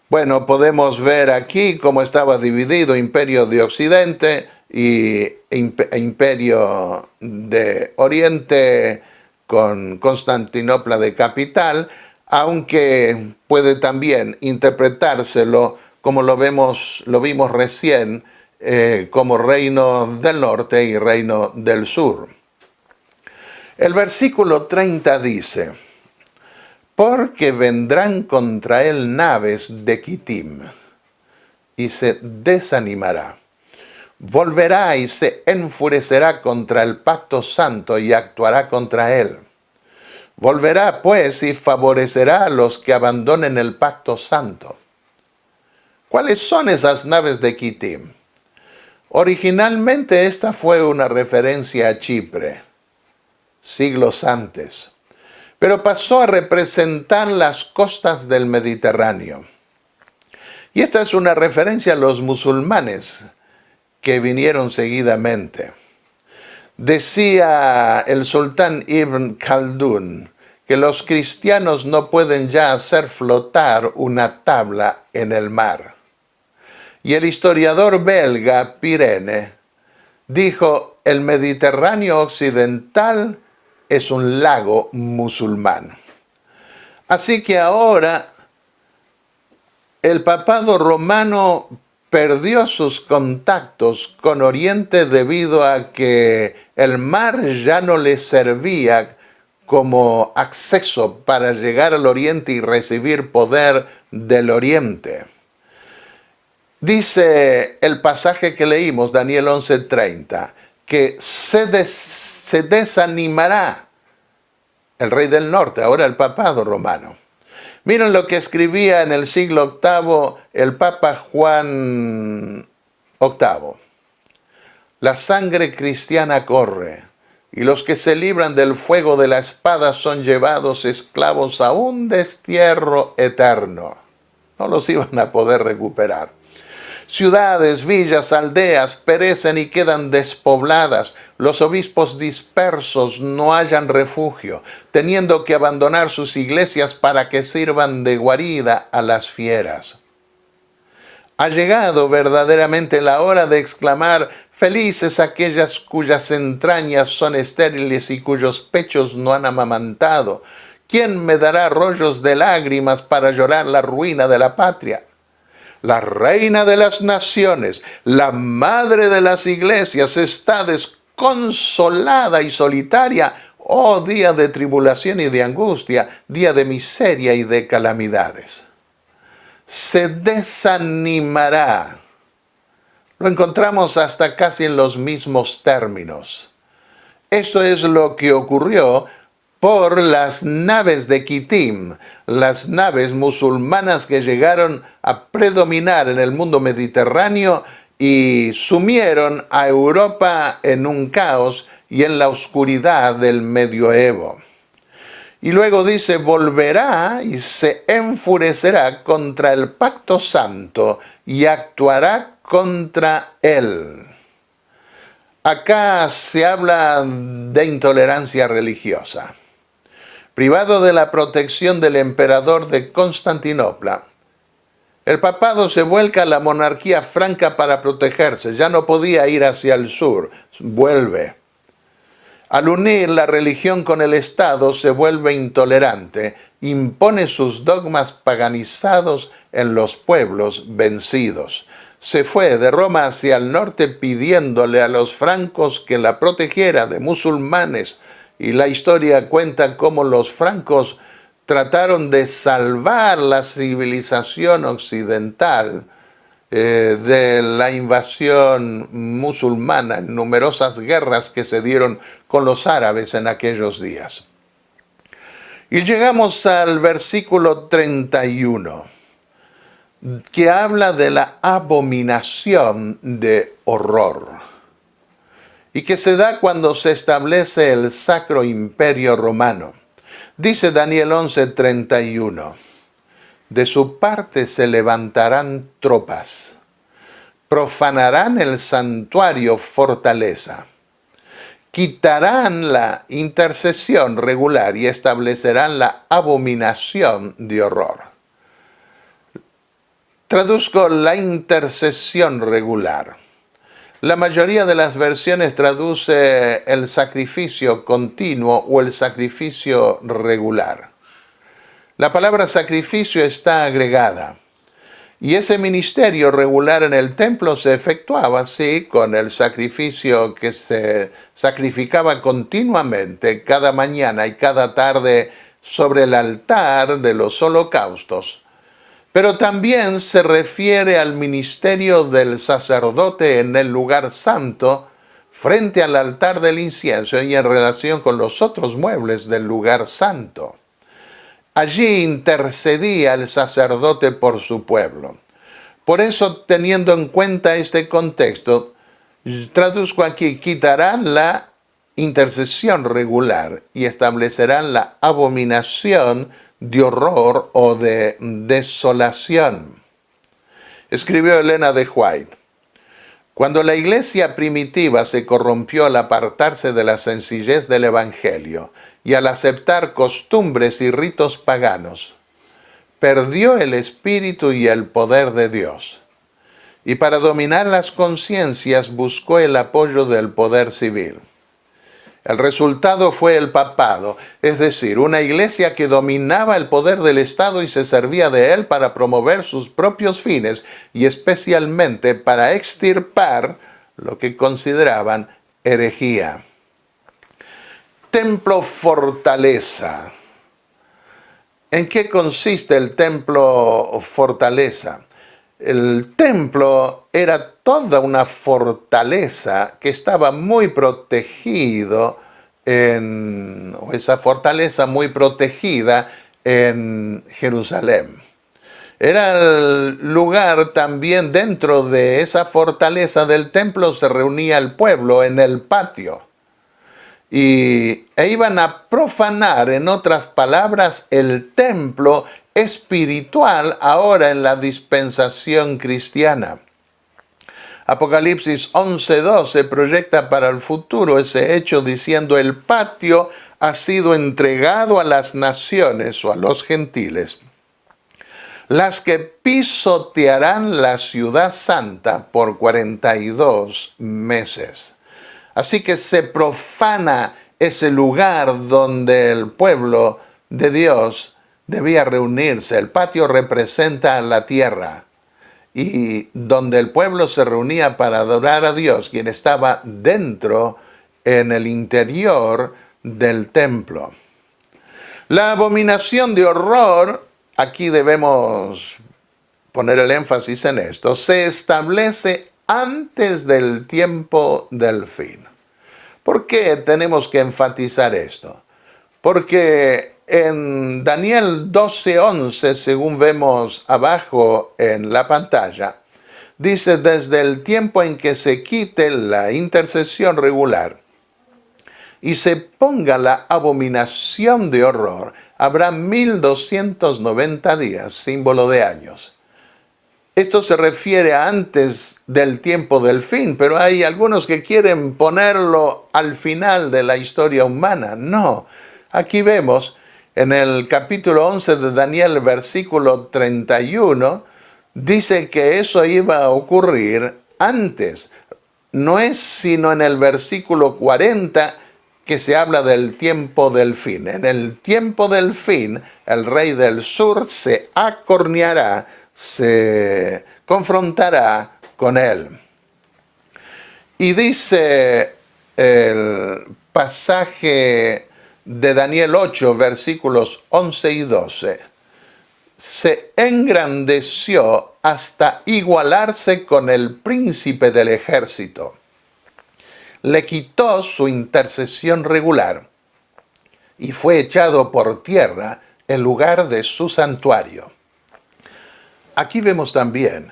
Bueno, podemos ver aquí cómo estaba dividido Imperio de Occidente y Imperio de Oriente, con Constantinopla de capital, aunque puede también interpretárselo como lo vimos recién, como reino del norte y reino del sur. El versículo 30 dice: porque vendrán contra él naves de Quitim, y se desanimará. Volverá y se enfurecerá contra el pacto santo y actuará contra él. Volverá, pues, y favorecerá a los que abandonen el pacto santo. ¿Cuáles son esas naves de Quitim? Originalmente esta fue una referencia a Chipre, siglos antes, pero pasó a representar las costas del Mediterráneo. Y esta es una referencia a los musulmanes que vinieron seguidamente. Decía el sultán Ibn Khaldun que los cristianos no pueden ya hacer flotar una tabla en el mar. Y el historiador belga Pirene dijo: el Mediterráneo occidental es un lago musulmán. Así que ahora el papado romano perdió sus contactos con Oriente debido a que el mar ya no le servía como acceso para llegar al Oriente y recibir poder del Oriente. Dice el pasaje que leímos, Daniel 11:30, que se desanimará el rey del norte, ahora el papado romano. Miren lo que escribía en el siglo VIII el Papa Juan VIII. La sangre cristiana corre, y los que se libran del fuego de la espada son llevados esclavos a un destierro eterno. No los iban a poder recuperar. Ciudades, villas, aldeas perecen y quedan despobladas. Los obispos dispersos no hallan refugio, teniendo que abandonar sus iglesias para que sirvan de guarida a las fieras. Ha llegado verdaderamente la hora de exclamar: felices aquellas cuyas entrañas son estériles y cuyos pechos no han amamantado. ¿Quién me dará rollos de lágrimas para llorar la ruina de la patria? La reina de las naciones, la madre de las iglesias, está desconsolada y solitaria. Oh, día de tribulación y de angustia, día de miseria y de calamidades. Se desanimará. Lo encontramos hasta casi en los mismos términos. Esto es lo que ocurrió por las naves de Kitim, las naves musulmanas que llegaron a predominar en el mundo mediterráneo y sumieron a Europa en un caos y en la oscuridad del medioevo. Y luego dice: volverá y se enfurecerá contra el pacto santo y actuará contra él. Acá se habla de intolerancia religiosa. Privado de la protección del emperador de Constantinopla, el papado se vuelca a la monarquía franca para protegerse. Ya no podía ir hacia el sur, vuelve. Al unir la religión con el Estado se vuelve intolerante, impone sus dogmas paganizados en los pueblos vencidos. Se fue de Roma hacia el norte pidiéndole a los francos que la protegiera de musulmanes, y la historia cuenta cómo los francos trataron de salvar la civilización occidental de la invasión musulmana en numerosas guerras que se dieron con los árabes en aquellos días. Y llegamos al versículo 31, que habla de la abominación de horror, y que se da cuando se establece el Sacro Imperio Romano. Dice Daniel 11:31, de su parte se levantarán tropas, profanarán el santuario fortaleza, quitarán la intercesión regular y establecerán la abominación de horror. Traduzco la intercesión regular. La mayoría de las versiones traduce el sacrificio continuo o el sacrificio regular. La palabra sacrificio está agregada. Y ese ministerio regular en el templo se efectuaba así, con el sacrificio que se sacrificaba continuamente cada mañana y cada tarde sobre el altar de los holocaustos. Pero también se refiere al ministerio del sacerdote en el lugar santo, frente al altar del incienso y en relación con los otros muebles del lugar santo. Allí intercedía el sacerdote por su pueblo. Por eso, teniendo en cuenta este contexto, traduzco aquí: quitarán la intercesión regular y establecerán la abominación de horror o de desolación. Escribió Elena de White: cuando la iglesia primitiva se corrompió al apartarse de la sencillez del Evangelio y al aceptar costumbres y ritos paganos, perdió el espíritu y el poder de Dios. Y para dominar las conciencias buscó el apoyo del poder civil. El resultado fue el papado, es decir, una iglesia que dominaba el poder del Estado y se servía de él para promover sus propios fines y especialmente para extirpar lo que consideraban herejía. Templo fortaleza. ¿En qué consiste el templo fortaleza? El templo era toda una fortaleza que estaba muy protegido esa fortaleza muy protegida en Jerusalén. Era el lugar también dentro de esa fortaleza del templo se reunía el pueblo en el patio. E iban a profanar, en otras palabras, el templo espiritual ahora en la dispensación cristiana. Apocalipsis 11:12 proyecta para el futuro ese hecho diciendo: el patio ha sido entregado a las naciones o a los gentiles, las que pisotearán la ciudad santa por 42 meses. Así que se profana ese lugar donde el pueblo de Dios debía reunirse. El patio representa la tierra y donde el pueblo se reunía para adorar a Dios, quien estaba dentro, en el interior del templo. La abominación de horror, aquí debemos poner el énfasis en esto, se establece antes del tiempo del fin. ¿Por qué tenemos que enfatizar esto? Porque en Daniel 12:11, según vemos abajo en la pantalla, dice: desde el tiempo en que se quite la intercesión regular y se ponga la abominación de horror, habrá 1290 días, símbolo de años. Esto se refiere a antes del tiempo del fin, pero hay algunos que quieren ponerlo al final de la historia humana. No, aquí vemos en el capítulo 11 de Daniel, versículo 31, dice que eso iba a ocurrir antes. No es sino en el versículo 40 que se habla del tiempo del fin. En el tiempo del fin, el rey del sur se acorneará, se confrontará con él. Y dice el pasaje de Daniel 8, versículos 11 y 12, se engrandeció hasta igualarse con el príncipe del ejército. Le quitó su intercesión regular y fue echado por tierra en lugar de su santuario. Aquí vemos también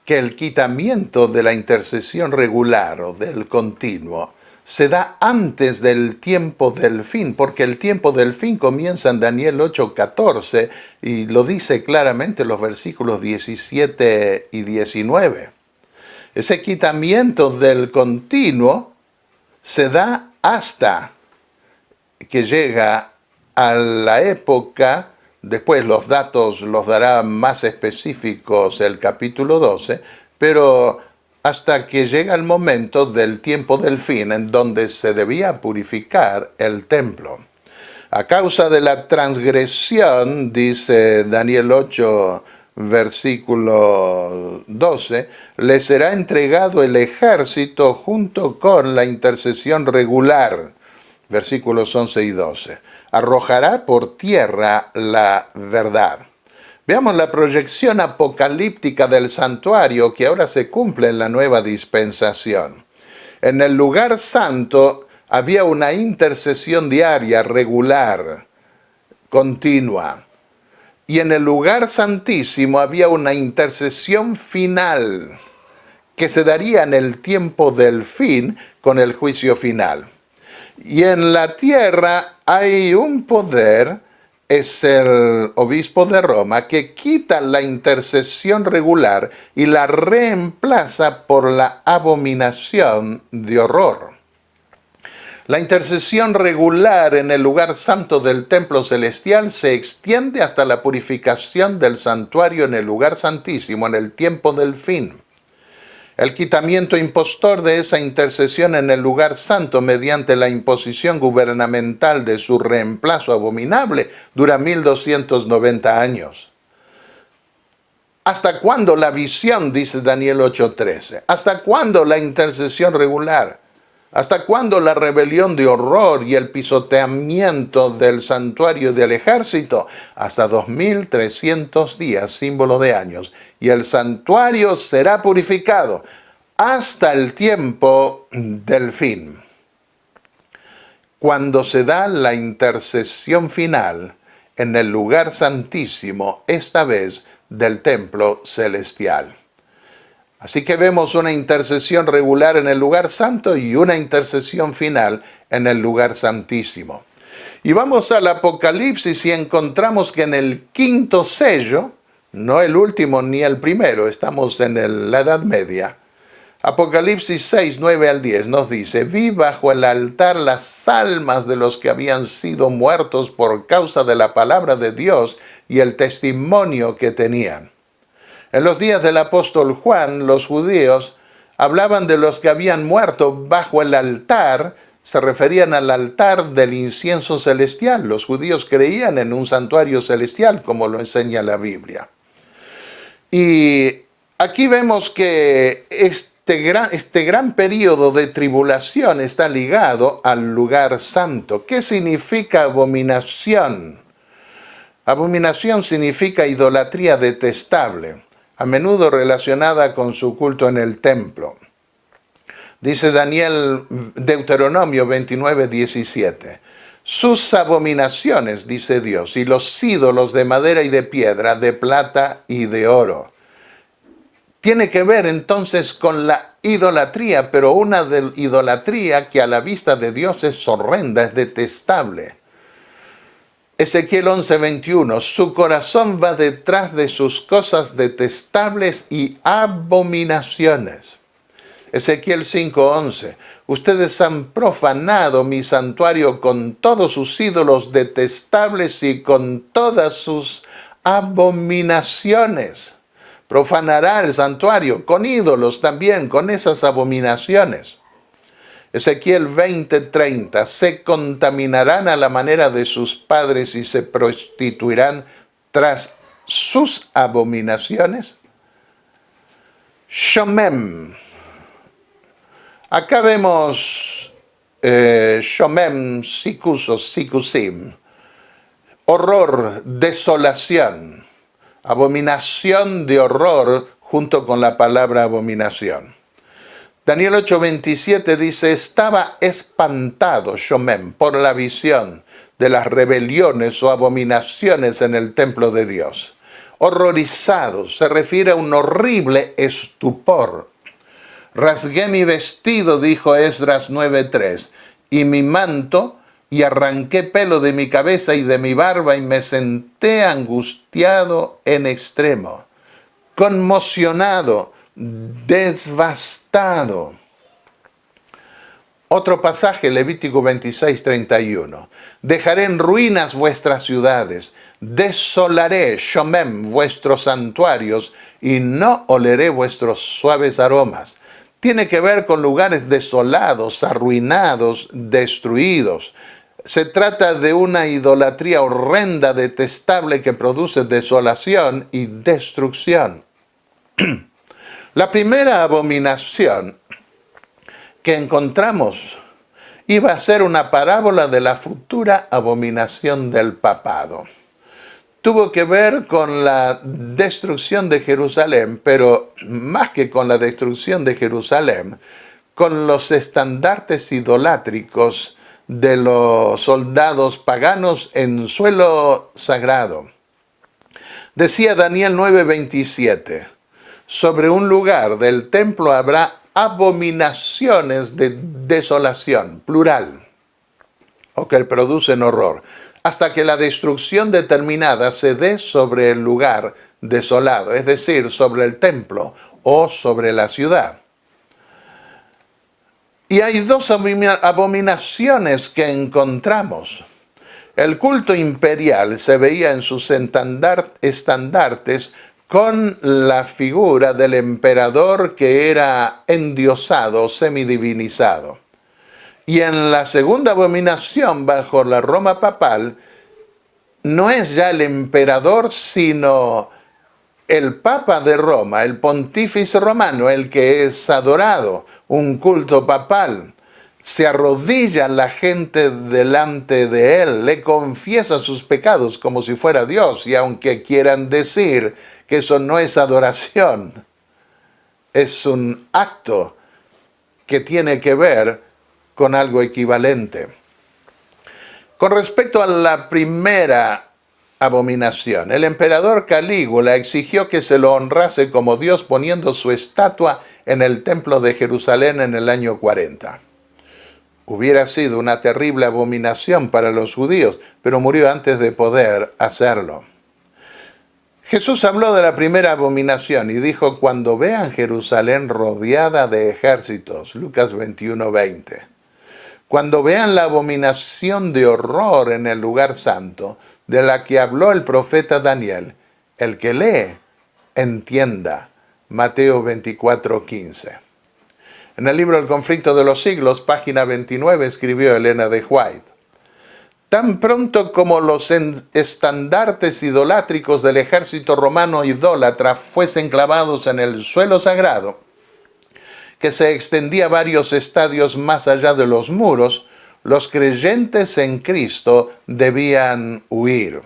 que el quitamiento de la intercesión regular o del continuo se da antes del tiempo del fin, porque el tiempo del fin comienza en Daniel 8:14 y lo dice claramente en los versículos 17 y 19. Ese quitamiento del continuo se da hasta que llega a la época. Después los datos los dará más específicos el capítulo 12, pero hasta que llega el momento del tiempo del fin, en donde se debía purificar el templo. A causa de la transgresión, dice Daniel 8, versículo 12, le será entregado el ejército junto con la intercesión regular, versículos 11 y 12. Arrojará por tierra la verdad. Veamos la proyección apocalíptica del santuario que ahora se cumple en la nueva dispensación. En el lugar santo había una intercesión diaria, regular, continua. Y en el lugar santísimo había una intercesión final que se daría en el tiempo del fin con el juicio final. Y en la tierra hay un poder es el obispo de Roma que quita la intercesión regular y la reemplaza por la abominación de horror. La intercesión regular en el lugar santo del templo celestial se extiende hasta la purificación del santuario en el lugar santísimo en el tiempo del fin. El quitamiento impostor de esa intercesión en el lugar santo mediante la imposición gubernamental de su reemplazo abominable dura 1290 años. ¿Hasta cuándo la visión? Dice Daniel 8:13. ¿Hasta cuándo la intercesión regular? ¿Hasta cuándo la rebelión de horror y el pisoteamiento del santuario del ejército? Hasta 2300 días, símbolo de años. Y el santuario será purificado hasta el tiempo del fin. Cuando se da la intercesión final en el lugar santísimo, esta vez del templo celestial. Así que vemos una intercesión regular en el lugar santo y una intercesión final en el lugar santísimo. Y vamos al Apocalipsis y encontramos que en el quinto sello, no el último ni el primero, estamos en la Edad Media. Apocalipsis 6, 9 al 10 nos dice: vi bajo el altar las almas de los que habían sido muertos por causa de la palabra de Dios y el testimonio que tenían. En los días del apóstol Juan, los judíos hablaban de los que habían muerto bajo el altar, se referían al altar del incienso celestial. Los judíos creían en un santuario celestial, como lo enseña la Biblia. Y aquí vemos que este gran periodo de tribulación está ligado al lugar santo. ¿Qué significa abominación? Abominación significa idolatría detestable, a menudo relacionada con su culto en el templo. Dice Deuteronomio 29, 17. Sus abominaciones, dice Dios, y los ídolos de madera y de piedra, de plata y de oro. Tiene que ver entonces con la idolatría, pero una idolatría que a la vista de Dios es horrenda, es detestable. Ezequiel 11:21, su corazón va detrás de sus cosas detestables y abominaciones. Ezequiel 5:11, ustedes han profanado mi santuario con todos sus ídolos detestables y con todas sus abominaciones. Profanará el santuario con ídolos también, con esas abominaciones. Ezequiel 20:30, se contaminarán a la manera de sus padres y se prostituirán tras sus abominaciones. Shomem. Acá vemos Shomem, Sikus o Sikusim. Horror, desolación, abominación de horror junto con la palabra abominación. Daniel 8:27 dice, estaba espantado Shomem por la visión de las rebeliones o abominaciones en el templo de Dios. Horrorizado se refiere a un horrible estupor. Rasgué mi vestido, dijo Esdras 9:3, y mi manto, y arranqué pelo de mi cabeza y de mi barba, y me senté angustiado en extremo, conmocionado, devastado. Otro pasaje, Levítico 26:31. Dejaré en ruinas vuestras ciudades, desolaré, Shomem, vuestros santuarios, y no oleré vuestros suaves aromas. Tiene que ver con lugares desolados, arruinados, destruidos. Se trata de una idolatría horrenda, detestable, que produce desolación y destrucción. La primera abominación que encontramos iba a ser una parábola de la futura abominación del papado. Tuvo que ver con la destrucción de Jerusalén, pero más que con la destrucción de Jerusalén, con los estandartes idolátricos de los soldados paganos en suelo sagrado. Decía Daniel 9:27, sobre un lugar del templo habrá abominaciones de desolación, plural, o que producen horror. hasta que la destrucción determinada se dé sobre el lugar desolado, es decir, sobre el templo o sobre la ciudad. Y hay dos abominaciones que encontramos. El culto imperial se veía en sus estandartes con la figura del emperador que era endiosado, semidivinizado. Y en la segunda abominación, bajo la Roma papal, no es ya el emperador, sino el Papa de Roma, el pontífice romano, el que es adorado, un culto papal. Se arrodilla la gente delante de él, le confiesa sus pecados como si fuera Dios, y aunque quieran decir que eso no es adoración, es un acto que tiene que ver con algo equivalente. Con respecto a la primera abominación, el emperador Calígula exigió que se lo honrase como Dios poniendo su estatua en el templo de Jerusalén en el año 40. Hubiera sido una terrible abominación para los judíos, pero murió antes de poder hacerlo. Jesús habló de la primera abominación y dijo: cuando vean Jerusalén rodeada de ejércitos, Lucas 21:20. Cuando vean la abominación de horror en el lugar santo, de la que habló el profeta Daniel, el que lee, entienda. Mateo 24:15. En el libro El conflicto de los siglos, página 29, escribió Elena de White: tan pronto como los estandartes idolátricos del ejército romano idólatra fuesen clavados en el suelo sagrado, que se extendía varios estadios más allá de los muros, los creyentes en Cristo debían huir.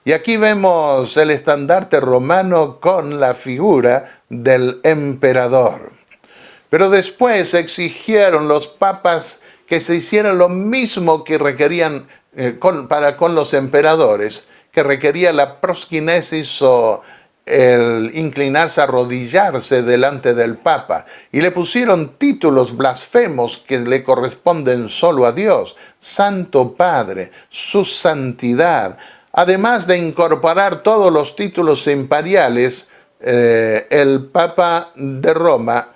Y aquí vemos el estandarte romano con la figura del emperador. Pero después exigieron los papas que se hiciera lo mismo que requerían con los emperadores, que requería la prosquinesis o el inclinarse, arrodillarse delante del Papa, y le pusieron títulos blasfemos que le corresponden solo a Dios: Santo Padre, su santidad. Además de incorporar todos los títulos imperiales, el Papa de Roma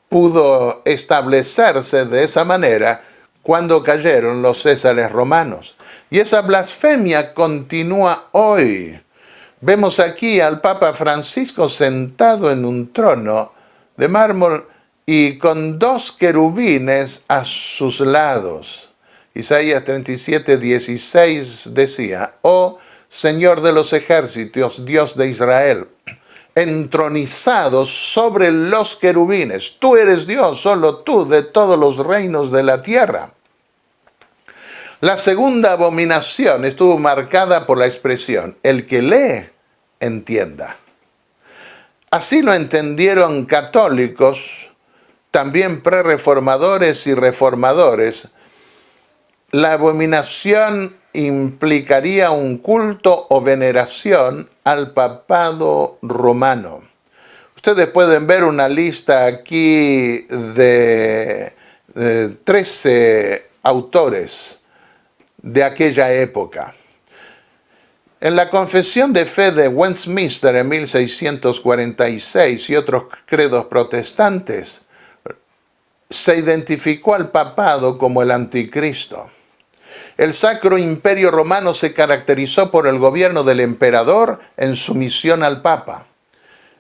pudo establecerse de esa manera cuando cayeron los césares romanos. Y esa blasfemia continúa hoy. Vemos aquí al Papa Francisco sentado en un trono de mármol y con dos querubines a sus lados. Isaías 37:16 decía: oh Señor de los ejércitos, Dios de Israel, entronizado sobre los querubines, tú eres Dios, solo tú, de todos los reinos de la tierra. La segunda abominación estuvo marcada por la expresión: el que lee, entienda. Así lo entendieron católicos, también prerreformadores y reformadores. La abominación implicaría un culto o veneración al papado romano. Ustedes pueden ver una lista aquí de 13 autores de aquella época. En la Confesión de Fe de Westminster en 1646 y otros credos protestantes, se identificó al papado como el anticristo. El Sacro Imperio Romano se caracterizó por el gobierno del emperador en sumisión al Papa.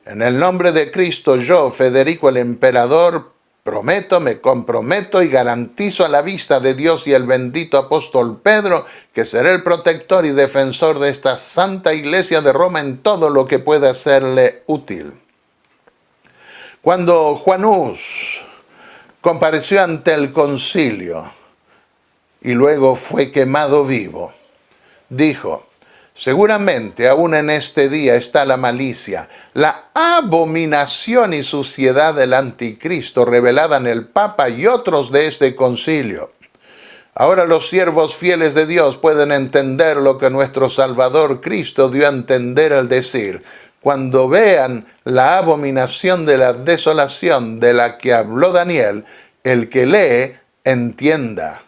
En el nombre de Cristo, yo, Federico el emperador, prometo, me comprometo y garantizo a la vista de Dios y el bendito apóstol Pedro que seré el protector y defensor de esta santa iglesia de Roma en todo lo que pueda serle útil. Cuando Juan Hus compareció ante el concilio y luego fue quemado vivo, dijo: seguramente aún en este día está la malicia, la abominación y suciedad del anticristo revelada en el Papa y otros de este concilio. Ahora los siervos fieles de Dios pueden entender lo que nuestro Salvador Cristo dio a entender al decir: cuando vean la abominación de la desolación de la que habló Daniel, el que lee, entienda.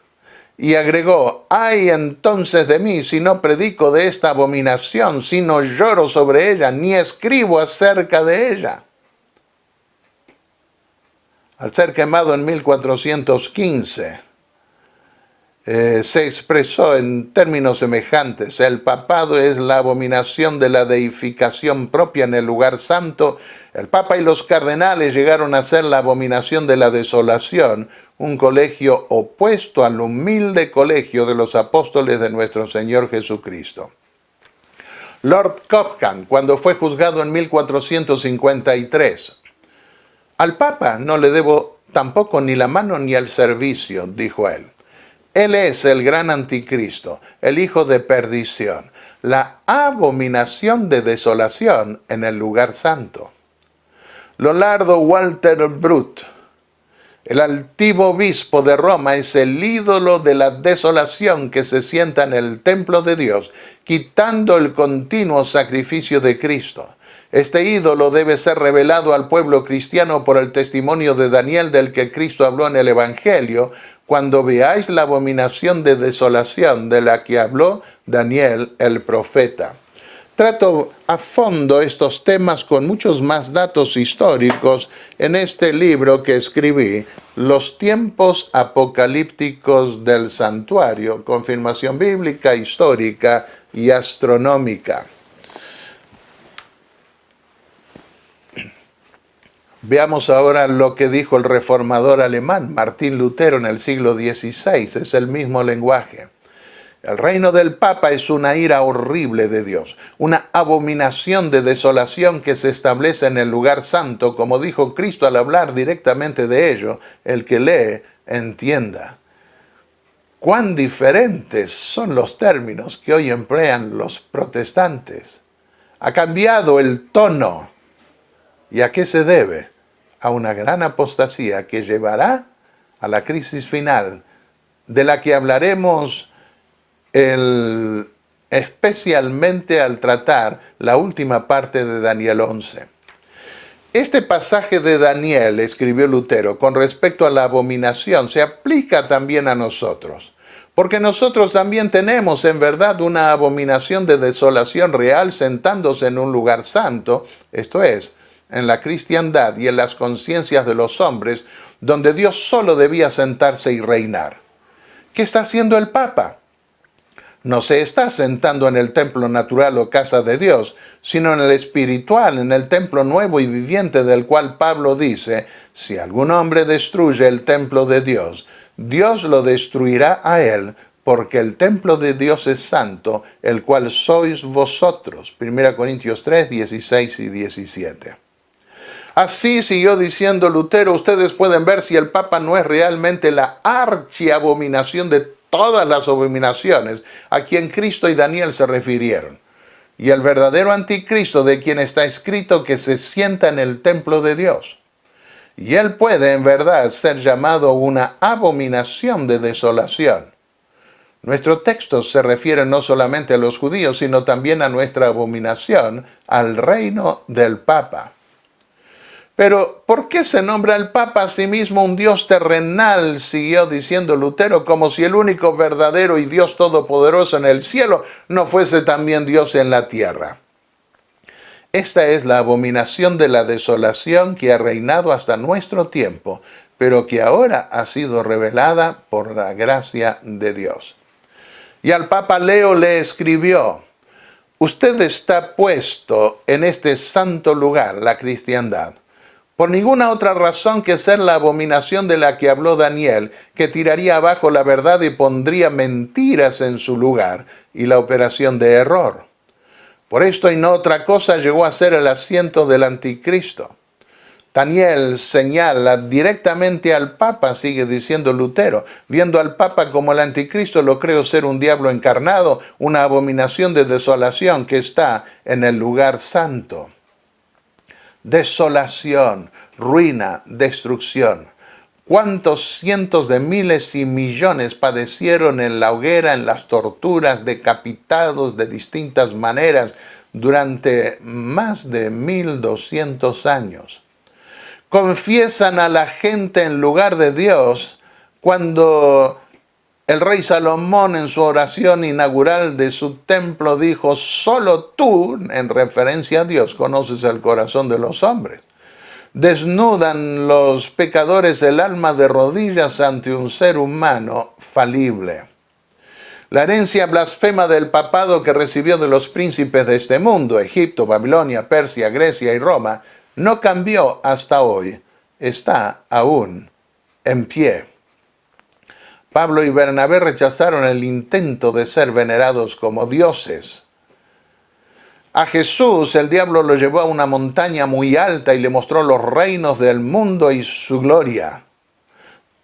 Y agregó, ay entonces de mí si no predico de esta abominación, si no lloro sobre ella, ni escribo acerca de ella. Al ser quemado en 1415, se expresó en términos semejantes: el papado es la abominación de la deificación propia en el lugar santo. El papa y los cardenales llegaron a ser la abominación de la desolación, un colegio opuesto al humilde colegio de los apóstoles de nuestro Señor Jesucristo. Lord Cobham, cuando fue juzgado en 1453, al Papa no le debo tampoco ni la mano ni el servicio, dijo él. Él es el gran anticristo, el hijo de perdición, la abominación de desolación en el lugar santo. Leonardo Walter Brut, el altivo obispo de Roma, es el ídolo de la desolación que se sienta en el templo de Dios, quitando el continuo sacrificio de Cristo. Este ídolo debe ser revelado al pueblo cristiano por el testimonio de Daniel, del que Cristo habló en el Evangelio, cuando veáis la abominación de desolación de la que habló Daniel el profeta. Trato a fondo estos temas con muchos más datos históricos en este libro que escribí, Los tiempos apocalípticos del santuario, confirmación bíblica, histórica y astronómica. Veamos ahora lo que dijo el reformador alemán Martín Lutero en el siglo XVI. Es el mismo lenguaje. El reino del Papa es una ira horrible de Dios, una abominación de desolación que se establece en el lugar santo, como dijo Cristo al hablar directamente de ello. El que lee, entienda. Cuán diferentes son los términos que hoy emplean los protestantes. Ha cambiado el tono. ¿Y a qué se debe? A una gran apostasía que llevará a la crisis final, de la que hablaremos especialmente al tratar la última parte de Daniel 11. Este pasaje de Daniel, escribió Lutero, con respecto a la abominación, se aplica también a nosotros, porque nosotros también tenemos en verdad una abominación de desolación real sentándose en un lugar santo, esto es, en la cristiandad y en las conciencias de los hombres, donde Dios solo debía sentarse y reinar. ¿Qué está haciendo el Papa? No se está sentando en el templo natural o casa de Dios, sino en el espiritual, en el templo nuevo y viviente del cual Pablo dice, si algún hombre destruye el templo de Dios, Dios lo destruirá a él, porque el templo de Dios es santo, el cual sois vosotros. 1 Corintios 3, 16 y 17. Así siguió diciendo Lutero, ustedes pueden ver si el Papa no es realmente la archiabominación de todas las abominaciones a quien Cristo y Daniel se refirieron, y el verdadero anticristo de quien está escrito que se sienta en el templo de Dios. Y él puede en verdad ser llamado una abominación de desolación. Nuestro texto se refiere no solamente a los judíos, sino también a nuestra abominación, al reino del Papa. Pero, ¿por qué se nombra al Papa a sí mismo un Dios terrenal? Siguió diciendo Lutero, como si el único verdadero y Dios todopoderoso en el cielo no fuese también Dios en la tierra. Esta es la abominación de la desolación que ha reinado hasta nuestro tiempo, pero que ahora ha sido revelada por la gracia de Dios. Y al Papa Leo le escribió, usted está puesto en este santo lugar, la cristiandad, por ninguna otra razón que ser la abominación de la que habló Daniel, que tiraría abajo la verdad y pondría mentiras en su lugar, y la operación de error. Por esto y no otra cosa llegó a ser el asiento del anticristo. Daniel señala directamente al Papa, sigue diciendo Lutero. Viendo al Papa como el anticristo, lo creo ser un diablo encarnado, una abominación de desolación que está en el lugar santo. Desolación, ruina, destrucción. ¿Cuántos cientos de miles y millones padecieron en la hoguera, en las torturas, decapitados de distintas maneras durante más de 1200 años? Confiesan a la gente en lugar de Dios cuando El rey Salomón en su oración inaugural de su templo dijo, solo tú, en referencia a Dios, conoces el corazón de los hombres. Desnudan los pecadores el alma de rodillas ante un ser humano falible. La herencia blasfema del papado que recibió de los príncipes de este mundo, Egipto, Babilonia, Persia, Grecia y Roma, no cambió hasta hoy. Está aún en pie. Pablo y Bernabé rechazaron el intento de ser venerados como dioses. A Jesús el diablo lo llevó a una montaña muy alta y le mostró los reinos del mundo y su gloria.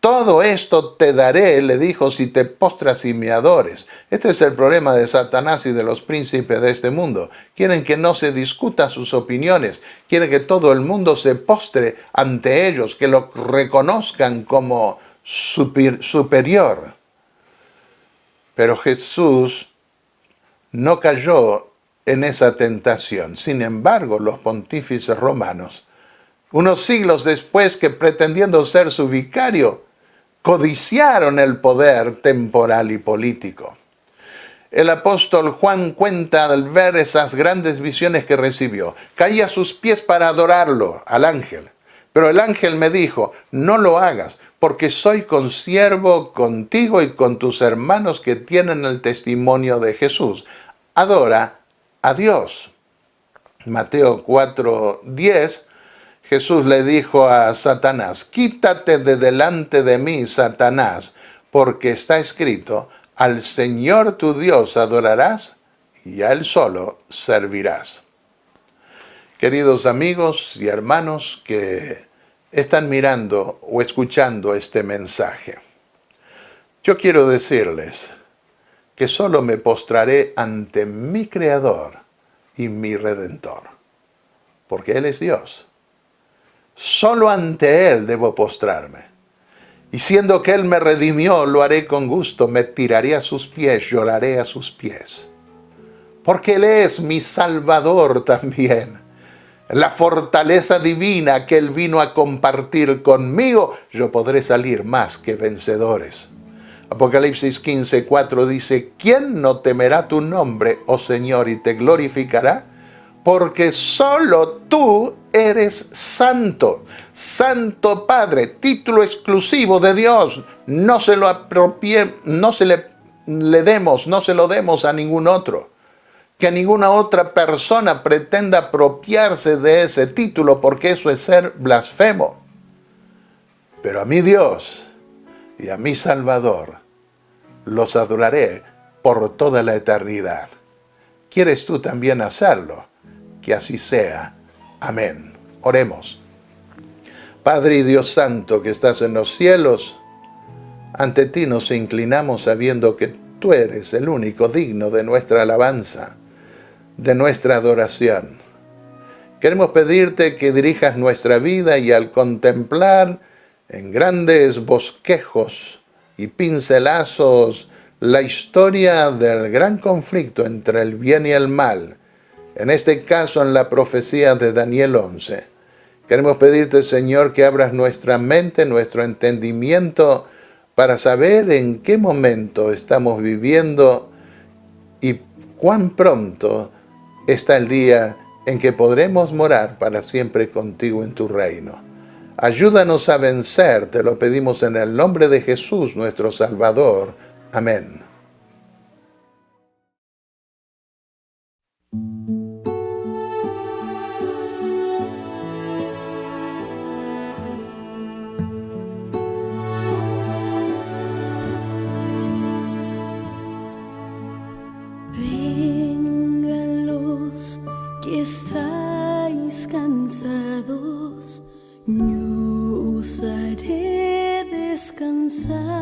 Todo esto te daré, le dijo, si te postras y me adores. Este es el problema de Satanás y de los príncipes de este mundo. Quieren que no se discuta sus opiniones. Quieren que todo el mundo se postre ante ellos, que lo reconozcan como superior. Pero Jesús no cayó en esa tentación. Sin embargo, los pontífices romanos, unos siglos después, que pretendiendo ser su vicario, codiciaron el poder temporal y político. El apóstol Juan cuenta al ver esas grandes visiones que recibió. Caí a sus pies para adorarlo, al ángel. Pero el ángel me dijo, no lo hagas, porque soy consiervo contigo y con tus hermanos que tienen el testimonio de Jesús. Adora a Dios. Mateo 4:10, Jesús le dijo a Satanás, quítate de delante de mí, Satanás, porque está escrito, al Señor tu Dios adorarás y a Él solo servirás. Queridos amigos y hermanos que están mirando o escuchando este mensaje, yo quiero decirles que solo me postraré ante mi Creador y mi Redentor, porque Él es Dios. Solo ante Él debo postrarme. Y siendo que Él me redimió, lo haré con gusto, me tiraré a sus pies, lloraré a sus pies. Porque Él es mi Salvador también. La fortaleza divina que Él vino a compartir conmigo, yo podré salir más que vencedores. Apocalipsis 15:4 dice, ¿quién no temerá tu nombre, oh Señor, y te glorificará? Porque solo tú eres santo. Santo Padre, título exclusivo de Dios. No se lo demos a ningún otro. Que ninguna otra persona pretenda apropiarse de ese título, porque eso es ser blasfemo. Pero a mi Dios y a mi Salvador los adoraré por toda la eternidad. ¿Quieres tú también hacerlo? Que así sea. Amén. Oremos. Padre y Dios Santo que estás en los cielos, ante ti nos inclinamos sabiendo que tú eres el único digno de nuestra alabanza, de nuestra adoración. Queremos pedirte que dirijas nuestra vida y al contemplar en grandes bosquejos y pincelazos la historia del gran conflicto entre el bien y el mal, en este caso en la profecía de Daniel 11. Queremos pedirte, Señor, que abras nuestra mente, nuestro entendimiento, para saber en qué momento estamos viviendo y cuán pronto está el día en que podremos morar para siempre contigo en tu reino. Ayúdanos a vencer, te lo pedimos en el nombre de Jesús, nuestro Salvador. Amén. Vengan los que estáis cansados, yo os haré descansar.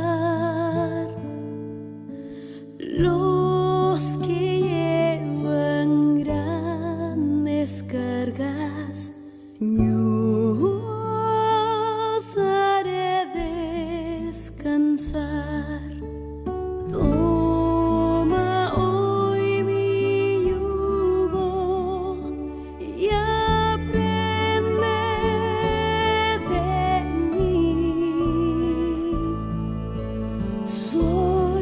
Los que llevan grandes cargas, yo os haré descansar. Toma hoy mi yugo y aprende de mí. Soy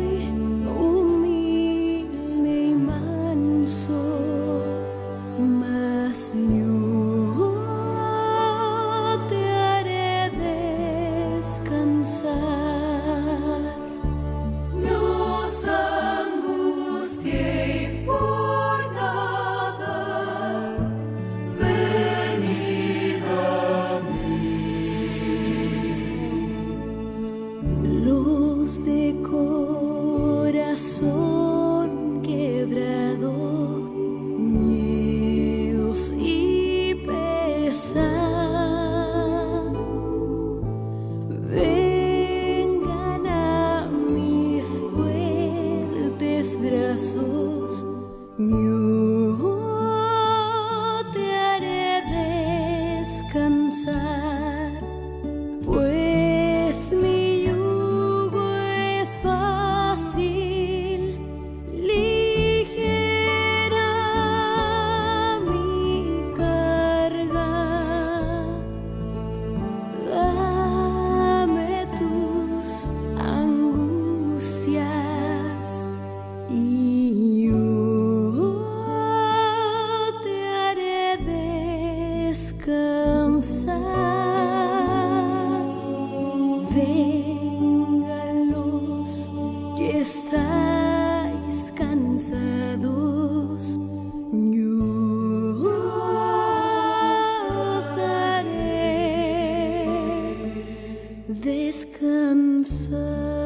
corazón quebrado, miedos y pesar, vengan a mis fuertes brazos. Yo te haré descansar, pues mi yugo es fácil, ligera mi carga. Dame tus angustias y yo te haré descansar. Vengan los que estáis cansados, yo os haré descansar.